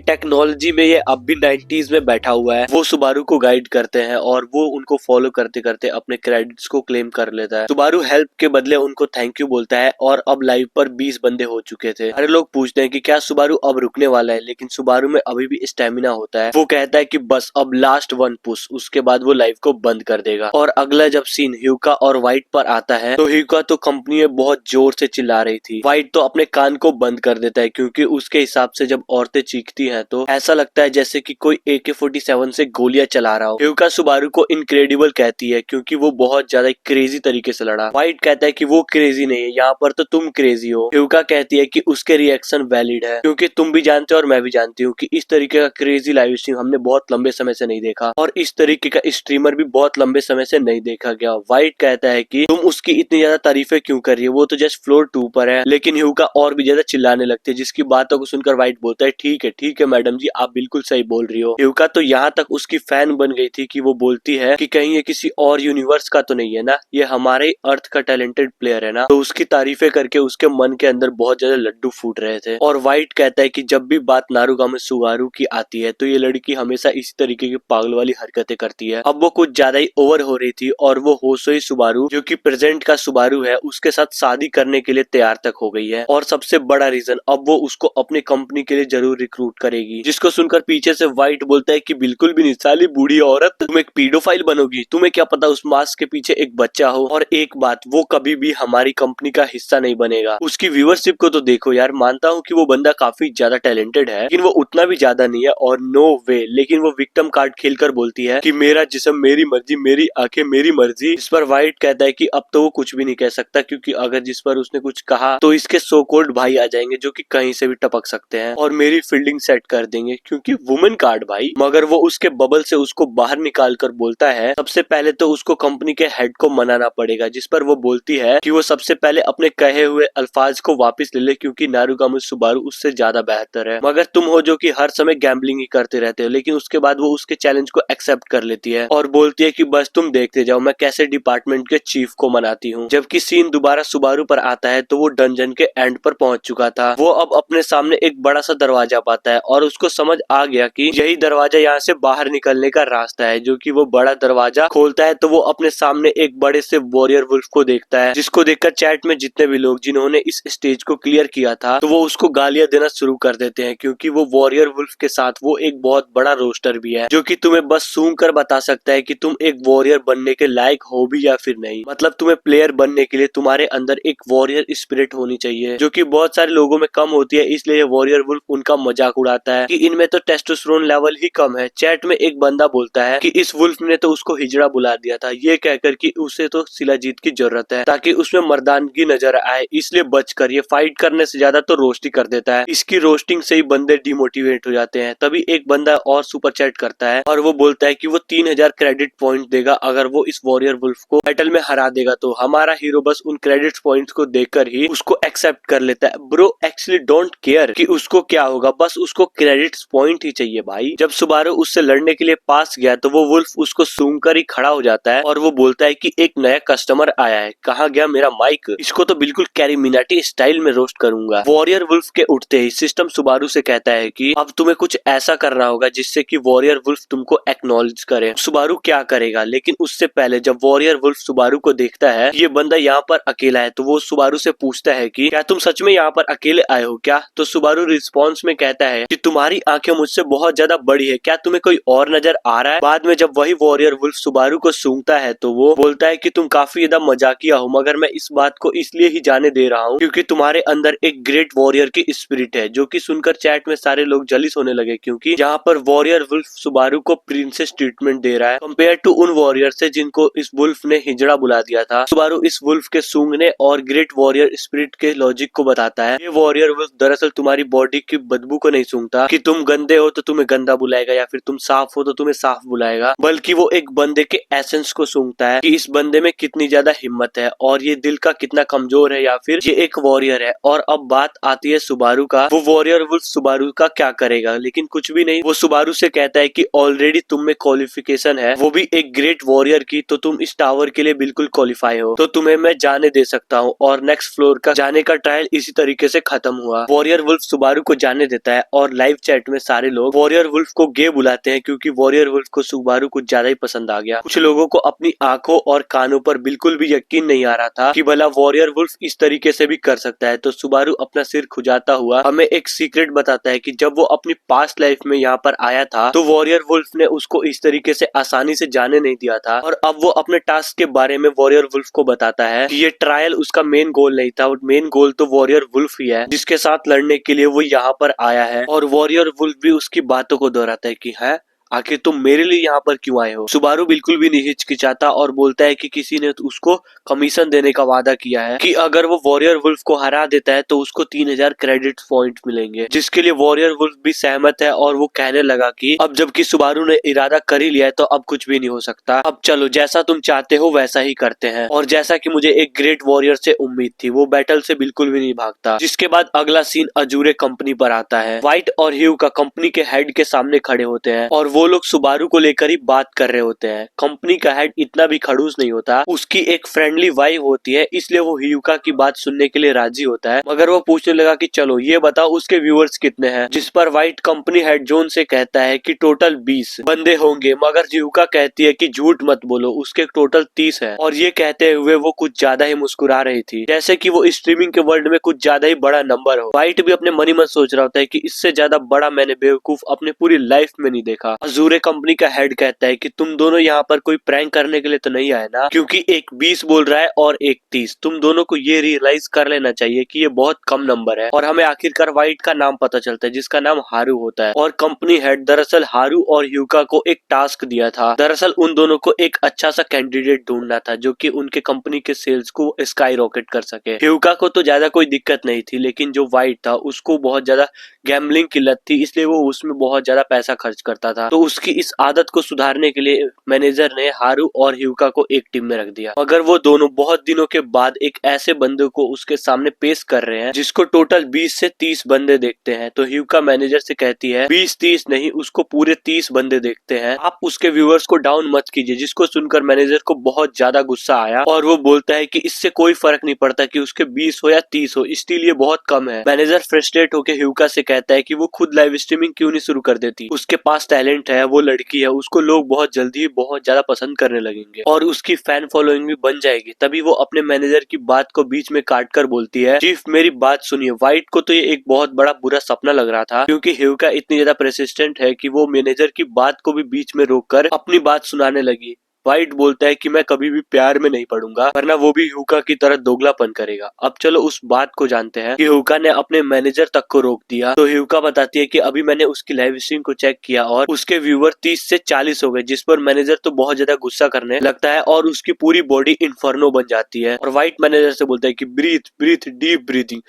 टेक्नोलॉजी में ये अब भी 90s में बैठा हुआ है। वो सुबारू को गाइड करते हैं और वो उनको फॉलो करते करते अपने क्रेडिट्स को क्लेम कर लेता है। सुबारू हेल्प के बदले उनको थैंक यू बोलता है और अब लाइव पर 20 बंदे हो चुके थे। सारे लोग पूछते हैं कि क्या सुबारू अब रुकने वाला है, लेकिन सुबारू में अभी भी स्टेमिना होता है। वो कहता है कि बस अब लास्ट वन पुश, उसके बाद वो लाइव को बंद कर देगा। और अगला जब सीन ह्यूका और व्हाइट पर आता है तो ह्यूका तो कंपनी में बहुत जोर से चिल्ला रही थी। व्हाइट तो अपने कान को बंद कर देता है, क्योंकि उसके हिसाब से जब औरतें चीखती हैं तो ऐसा लगता है जैसे कि कोई AK-47 से गोलियां चला रहा हो। ह्यूका सुबारू को इनक्रेडिबल कहती है क्योंकि वो बहुत ज्यादा क्रेजी तरीके से लड़ा। व्हाइट कहता है कि वो क्रेजी नहीं है, यहाँ पर तो तुम क्रेजी हो। ह्यूका कहती है कि उसके रिएक्शन वैलिड है, क्योंकि तुम भी जानते हो और मैं भी जानती हूँ कि इस तरीके का क्रेजी लाइव स्ट्रीम हमने बहुत लंबे समय से नहीं देखा, और इस तरीके का स्ट्रीमर भी बहुत लंबे समय से नहीं देखा गया। व्हाइट कहता है कि तुम उसकी इतनी ज्यादा तारीफें क्यों कर रही है, वो तो जस्ट फ्लोर 2 पर है। लेकिन ह्यूका और भी ज्यादा चिल्लाने लगते हैं, जिसकी बातों को सुनकर व्हाइट बोलता है ठीक है मैडम जी, आप बिल्कुल सही बोल रही हो। ह्यूका तो यहाँ तक उसकी फैन बन गई थी कि वो बोलती है कि कहीं ये किसी और यूनिवर्स का तो नहीं है ना, ये हमारे अर्थ का टैलेंटेड प्लेयर है ना। तो उसकी तारीफें करके उसके मन के अंदर बहुत ज्यादा लड्डू फूट रहे थे। और व्हाइट कहता है कि जब भी बात नारुगामी सुबारू की आती है तो ये लड़की हमेशा इसी तरीके की पागल वाली हरकतें करती है। अब वो कुछ ज्यादा ही ओवर हो रही थी और वो होसोई सुबारू जो कि प्रेजेंट का सुबारू है उसके साथ शादी करने के लिए तैयार तक हो गई है। और सबसे बड़ा रीजन, अब वो उसको अपनी कंपनी के लिए जरूर रिक्रूट करेगी, जिसको सुनकर पीछे से व्हाइट बोलता है कि बिल्कुल भी नहीं साली बूढ़ी औरत, तुम एक पीडोफाइल बनोगी, तुम्हें क्या पता उस मास्क के पीछे एक बच्चा हो। और एक बात, वो कभी भी हमारी कंपनी का हिस्सा नहीं बनेगा। उसकी व्यूअरशिप को तो देखो यार, मानता हूँ कि वो बंदा काफी ज्यादा टैलेंटेड है, लेकिन वो उतना भी ज्यादा नहीं है। और नो वे, लेकिन वो विक्टिम कार्ड खेलकर बोलती है कि मेरा जिस्म मेरी मर्जी, मेरी आंखें मेरी मर्जी। इस पर व्हाइट कहता है कि अब तो वो कुछ भी नहीं कह सकता, क्योंकि अगर जिस पर उसने कुछ कहा तो इसके सो कॉल्ड भाई आ जाएंगे जो कि कहीं से भी टपक सकते हैं और मेरी फील्डिंग सेट कर देंगे, क्योंकि वुमेन कार्ड भाई। मगर वो उसके बबल से उसको बाहर निकाल कर बोलता है सबसे पहले तो उसको कंपनी के हेड को मनाना पड़ेगा, जिस पर वो बोलती है कि वो सबसे पहले अपने कहे हुए अल्फाज को वापस ले ले, क्योंकि नारुगामी सुबारू उससे ज्यादा बेहतर है। मगर तुम हो जो कि हर समय गैम्बलिंग ही करते रहते हो। लेकिन उसके बाद वो उसके चैलेंज को एक्सेप्ट कर लेती है और बोलती है कि बस तुम देखते जाओ मैं कैसे डिपार्टमेंट के चीफ को मनाती हूँ। जबकि सीन दोबारा सुबारू पर आता है तो वो डंजन के एंड पर पहुंच चुका था। वो अब अपने सामने एक बड़ा सा दरवाजा पाता है और उसको समझ आ गया कि यही दरवाजा यहाँ से बाहर निकलने का रास्ता है। जो कि वो बड़ा दरवाजा खोलता है तो वो अपने सामने एक बड़े से वॉरियर वुल्फ को देखता है, जिसको देखकर चैट में जितने भी लोग जिन्होंने इस स्टेज को क्लियर किया था तो वो उसको गालियां देना शुरू कर देते हैं, क्योंकि वो वॉरियर वुल्फ के साथ वो एक बहुत बड़ा रोस्टर भी है जो कि तुम्हें बस सूंघ कर बता सकता है कि तुम एक वॉरियर बनने के लायक हो भी या फिर नहीं। मतलब तुम्हें प्लेयर बनने के लिए तुम्हारे अंदर एक वॉरियर स्पिरिट होनी चाहिए, जो कि बहुत सारे लोगों में कम होती है, इसलिए वॉरियर वुल्फ उनका मजाक उड़ाता है कि इनमें तो टेस्टोस्टेरोन लेवल ही कम है। चैट में एक बंदा बोलता है कि इस वुल्फ ने तो उसको हिजड़ा बुला दिया था, ये कहकर कि उसे तो शिलाजीत की जरूरत है ताकि उसमें मर्दानगी नजर आए, इसलिए बचकर ये फाइट करने से ज्यादा तो रोस्ट ही कर देता है। इसकी रोस्टिंग से ही बंदे डिमोटिवेट हो जाते हैं। तभी एक बंदा और सुपर चैट करता है और वो बोलता है कि वो 3000 क्रेडिट पॉइंट देगा अगर वो इस वॉरियर वुल्फ को बैटल में हरा देगा। तो हमारा हीरो बस उन क्रेडिट पॉइंट्स को देकर ही उसको एक्सेप्ट कर लेता है। ब्रो एक्चुअली डोंट केयर कि उसको क्या होगा, बस उसको क्रेडिट पॉइंट ही चाहिए भाई। जब सुबारू उससे लड़ने के लिए पास गया तो वो वुल्फ उसको सूंघ कर ही खड़ा हो जाता है और वो बोलता है कि एक नया कस्टमर आया है, कहाँ गया मेरा माइक, इसको तो बिल्कुल कैरी मिनाटी स्टाइल में रोस्ट करूंगा। वॉरियर वुल्फ के उठते ही सिस्टम सुबारू से कहता है कि अब तुम्हें कुछ ऐसा करना होगा जिससे कि वॉरियर वुल्फ तुमको एक्नॉलेज करे। सुबारू क्या करेगा, लेकिन उससे पहले जब वॉरियर वुल्फ सुबारू को देखता है ये बंदा यहाँ पर अकेला है तो वो सुबारू से पूछता है कि क्या तुम सच में यहाँ पर अकेले आए हो क्या? तो सुबारू रिस्पॉन्स में कहता है कि तुम्हारी आंखें मुझसे बहुत ज्यादा बड़ी है, क्या तुम्हें कोई और नजर आ रहा है? बाद में जब वही वॉरियर वुल्फ सुबारू को सूंघता है तो वो बोलता है कि तुम काफी ज्यादा मजाकिया हो, मगर मैं इस बात को इसलिए ही जाने दे रहा हूँ क्योंकि तुम्हारे अंदर एक ग्रेट वॉरियर की स्पिरिट है। जो कि सुनकर चैट में सारे लोग जलिस होने लगे क्योंकि जहाँ पर वॉरियर वुल्फ सुबारू को प्रिंसेस ट्रीटमेंट दे रहा है कंपेयर टू उन वॉरियर से जिनको इस वुल्फ ने हिजड़ा बुला दिया था। सुबारू इस वुल्फ के सूंघने और ग्रेट वॉरियर स्पिरिट के लॉजिक को बताता है। ये वॉरियर वुल्फ दरअसल तुम्हारी बॉडी की बदबू को नहीं सूंघता कि तुम गंदे हो तो तुम्हें गंदा बुलाएगा या फिर तुम साफ हो तो तुम्हें साफ बुलाएगा, बल्कि वो एक बंदे के एसेंस को सूंघता है कि इस बंदे में कितनी ज्यादा हिम्मत है और ये दिल का कितना कमजोर है या फिर ये एक वॉरियर है। और अब बात आती है सुबारू का। वो वॉरियर वुल्फ सुबारू का क्या करेगा, लेकिन कुछ भी नहीं। वो सुबारू से कहता है कि ऑलरेडी तुम में क्वालिफिकेशन है, वो भी एक ग्रेट वॉरियर की, तो तुम इस टावर के लिए बिल्कुल क्वालिफाई हो, तो तुम्हें मैं जाने दे सकता हूँ। और नेक्स्ट फ्लोर का जाने का ट्रायल इसी तरीके से खत्म हुआ। वॉरियर वुल्फ सुबारू को जाने देता है और लाइव चैट में सारे लोग वॉरियर वुल्फ को गे बुलाते हैं क्योंकि वॉरियर वुल्फ को सुबारू कुछ ज्यादा ही पसंद आ गया। कुछ लोगों को अपनी आंखों और कानों पर बिल्कुल भी यकीन नहीं आ रहा था कि भला वॉरियर वुल्फ इस तरीके से भी कर सकता है। तो सुबारू अपना सिर खुजाता हुआ हमें एक सीक्रेट बताता है कि जब वो अपनी पास्ट लाइफ में यहाँ पर आया था तो वॉरियर वुल्फ ने उसको इस तरीके से आसानी से जाने नहीं दिया था। और अब वो अपने टास्क के बारे में वॉरियर वुल्फ को बताता है कि ये ट्रायल उसका मेन गोल नहीं था, मेन गोल तो वॉरियर वुल्फ ही है जिसके साथ लड़ने के लिए वो यहाँ पर आया है। और वॉरियर वुल्फ भी उसकी बातों को दोहराता है कि है आखिर तुम मेरे लिए यहाँ पर क्यों आए हो। सुबारू बिल्कुल भी नहीं हिचकिचाता और बोलता है कि किसी ने तो उसको कमीशन देने का वादा किया है कि अगर वो वॉरियर वुल्फ को हरा देता है तो उसको 3000 क्रेडिट पॉइंट मिलेंगे, जिसके लिए वॉरियर वुल्फ भी सहमत है। और वो कहने लगा कि अब जबकि सुबारू ने इरादा कर ही लिया है तो अब कुछ भी नहीं हो सकता, अब चलो जैसा तुम चाहते हो वैसा ही करते हैं। और जैसा कि मुझे एक ग्रेट वॉरियर से उम्मीद थी, वो बैटल से बिल्कुल भी नहीं भागता। जिसके बाद अगला सीन अजूरे कंपनी पर आता है। व्हाइट और ह्यू का कंपनी के हेड के सामने खड़े होते हैं और वो लोग सुबारू को लेकर ही बात कर रहे होते हैं। कंपनी का हेड इतना भी खड़ूस नहीं होता, उसकी एक फ्रेंडली वाइफ होती है, इसलिए वो ह्यूका की बात सुनने के लिए राजी होता है। मगर वो पूछने लगा कि चलो ये बताओ उसके व्यूअर्स कितने हैं, जिस पर व्हाइट कंपनी हेड जोन से कहता है कि टोटल 20 बंदे होंगे। मगर ह्यूका कहती है कि झूठ मत बोलो, उसके टोटल 30 है। और ये कहते हुए वो कुछ ज्यादा ही मुस्कुरा रही थी, जैसे कि वो स्ट्रीमिंग के वर्ल्ड में कुछ ज्यादा ही बड़ा नंबर हो। व्हाइट भी अपने मनी मन सोच रहा होता है कि इससे ज्यादा बड़ा मैंने बेवकूफ अपने पूरी लाइफ में नहीं देखा। अजूरे कंपनी का हेड कहता है कि तुम दोनों यहाँ पर कोई प्रैंक करने के लिए तो नहीं आए ना, क्योंकि एक 20 बोल रहा है और एक 30। तुम दोनों को ये रियलाइज कर लेना चाहिए कि ये बहुत कम नंबर है। और हमें आखिरकार व्हाइट का नाम पता चलता है जिसका नाम हारू होता है। और कंपनी हेड दरअसल हारू और ह्यूका को एक टास्क दिया था। दरअसल उन दोनों को एक अच्छा सा कैंडिडेट ढूंढना था जो कि उनके कंपनी के सेल्स को स्काई रॉकेट कर सके। ह्यूका को तो ज्यादा कोई दिक्कत नहीं थी, लेकिन जो व्हाइट था उसको बहुत ज्यादा गैम्बलिंग की लत थी, इसलिए वो उसमें बहुत ज्यादा पैसा खर्च करता था। तो उसकी इस आदत को सुधारने के लिए मैनेजर ने हारू और ह्यूका को एक टीम में रख दिया। मगर वो दोनों बहुत दिनों के बाद एक ऐसे बंदे को उसके सामने पेश कर रहे हैं जिसको टोटल 20 से 30 बंदे देखते हैं। तो ह्यूका मैनेजर से कहती है 20-30 नहीं, उसको पूरे 30 बंदे देखते हैं, आप उसके व्यूअर्स को डाउन मत कीजिए। जिसको सुनकर मैनेजर को बहुत ज्यादा गुस्सा आया और वो बोलता है कि इससे कोई फर्क नहीं पड़ता कि उसके 20 हो या 30 हो, स्टिल ये बहुत कम है। मैनेजर फ्रस्ट्रेट होकर ह्यूका से कहता है कि वो खुद लाइव स्ट्रीमिंग क्यों नहीं शुरू कर देती, उसके पास टैलेंट प्रेसिडेंट है वो लड़की है उसको लोग बहुत जल्दी बहुत ज्यादा पसंद करने लगेंगे और उसकी फैन फॉलोइंग भी बन जाएगी। तभी वो अपने मैनेजर की बात को बीच में काट कर बोलती है, चीफ मेरी बात सुनिए। व्हाइट को तो ये एक बहुत बड़ा बुरा सपना लग रहा था क्योंकि हियुका इतनी ज्यादा प्रेसिडेंट है कि वो मैनेजर की बात को भी बीच में रोककर अपनी बात सुनाने लगी। व्हाइट बोलता है कि मैं कभी भी प्यार में नहीं पड़ूंगा वरना वो भी हुका की तरह दोगलापन करेगा। अब चलो उस बात को जानते हैं कि हुका ने अपने मैनेजर तक को रोक दिया। तो हुका बताती है कि अभी मैंने उसकी लाइव स्ट्रीम को चेक किया और उसके व्यूअर 30 से 40 हो गए, जिस पर मैनेजर तो बहुत ज्यादा गुस्सा करने लगता है और उसकी पूरी बॉडी इन्फर्नो बन जाती है। और व्हाइट मैनेजर से बोलता है कि ब्रीथ ब्रीथ डीप ब्रीथिंग,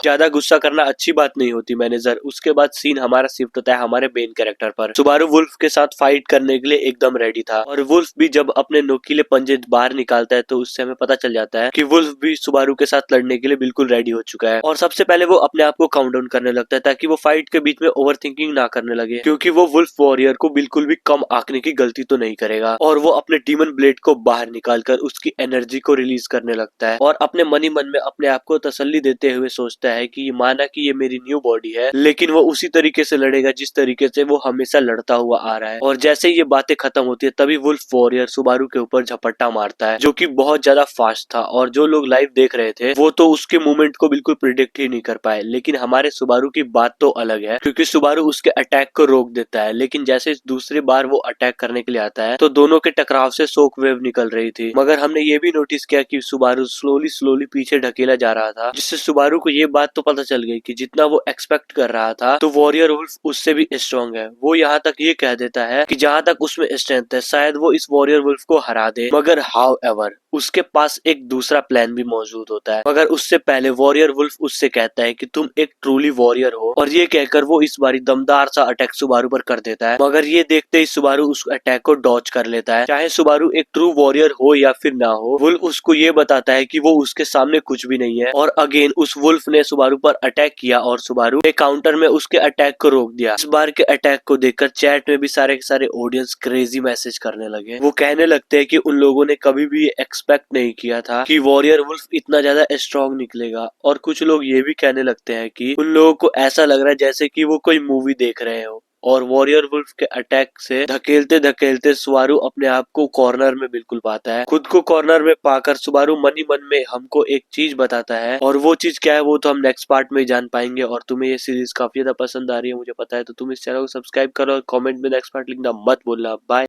ज्यादा गुस्सा करना अच्छी बात नहीं होती मैनेजर। उसके बाद सीन हमारा शिफ्ट होता है हमारे मेन कैरेक्टर पर। सुबारू वुल्फ के साथ फाइट करने के लिए एकदम रेडी था और वुल्फ भी जब अपने नोकीले पंजे बाहर निकालता है तो उससे हमें पता चल जाता है कि वुल्फ भी सुबारू के साथ लड़ने के लिए बिल्कुल रेडी हो चुका है। और सबसे पहले वो अपने आप को काउंटडाउन करने लगता है ताकि वो फाइट के बीच में ओवर थिंकिंग ना करने लगे, क्योंकि वो वुल्फ वॉरियर को बिल्कुल भी कम आंकने की गलती तो नहीं करेगा। और वो अपने डीमन ब्लेड को बाहर निकालकर उसकी एनर्जी को रिलीज करने लगता है और अपने मन ही मन में अपने आप को तसल्ली देते हुए सोचता है कि माना कि ये मेरी न्यू बॉडी है लेकिन वो उसी तरीके से लड़ेगा जिस तरीके से वो हमेशा लड़ता हुआ आ रहा है। और जैसे ये बातें खत्म होती है तभी वुल्फ वॉरियर सुबारू के ऊपर झपट्टा मारता है जो कि बहुत ज्यादा फास्ट था और जो लोग लाइव देख रहे थे वो तो उसके मूवमेंट को बिल्कुल प्रिडिक्ट ही नहीं कर पाए। लेकिन हमारे सुबारू की बात तो अलग है क्योंकि सुबारू उसके अटैक को रोक देता है। लेकिन जैसे दूसरी बार वो अटैक करने के लिए आता है तो दोनों के टकराव से शॉक वेव निकल रही थी, मगर हमने ये भी नोटिस किया कि सुबारू स्लोली स्लोली पीछे ढकेला जा रहा था, जिससे सुबारू को ये बात तो पता चल गई कि जितना वो एक्सपेक्ट कर रहा था तो वॉरियर वुल्फ उससे भी स्ट्रॉन्ग है। वो यहाँ तक ये कह देता है कि जहाँ तक उसमें स्ट्रेंथ है शायद वो इस वॉरियर वुल्फ को हरा दे, मगर हाउ एवर उसके पास एक दूसरा प्लान भी मौजूद होता है। मगर उससे पहले वॉरियर वुल्फ उससे कहता है कि तुम एक ट्रूली वॉरियर हो, और ये कहकर वो इस बारी दमदार सा अटैक सुबारू पर कर देता है। मगर ये देखते ही सुबारू उस अटैक को डॉज कर लेता है। चाहे सुबारू एक ट्रू वॉरियर हो या फिर ना हो, वुल्फ उसको ये बताता है कि वो उसके सामने कुछ भी नहीं है। और अगेन उस वुल्फ ने सुबारू पर अटैक किया और सुबारू ने काउंटर में उसके अटैक को रोक दिया। इस बार के अटैक को देखकर चैट में भी सारे के सारे ऑडियंस क्रेजी मैसेज करने लगे। वो कहने लगते हैं कि उन लोगों ने कभी भी एक्सपेक्ट नहीं किया था कि वॉरियर वुल्फ इतना ज्यादा स्ट्रॉन्ग निकलेगा। और कुछ लोग ये भी कहने लगते हैं कि उन लोगों को ऐसा लग रहा है जैसे कि वो कोई मूवी देख रहे हो। और वॉरियर वुल्फ के अटैक से धकेलते धकेलते सुबारू अपने आप को कॉर्नर में बिल्कुल पाता है। खुद को कॉर्नर में पाकर सुबारू मन ही मन में हमको एक चीज बताता है, और वो चीज क्या है वो तो हम नेक्स्ट पार्ट में जान पाएंगे। और तुम्हें ये सीरीज काफी ज्यादा पसंद आ रही है मुझे पता है, तो तुम इस चैनल को सब्सक्राइब करो और कमेंट में नेक्स्ट पार्ट लिखना मत भूलना। बाय।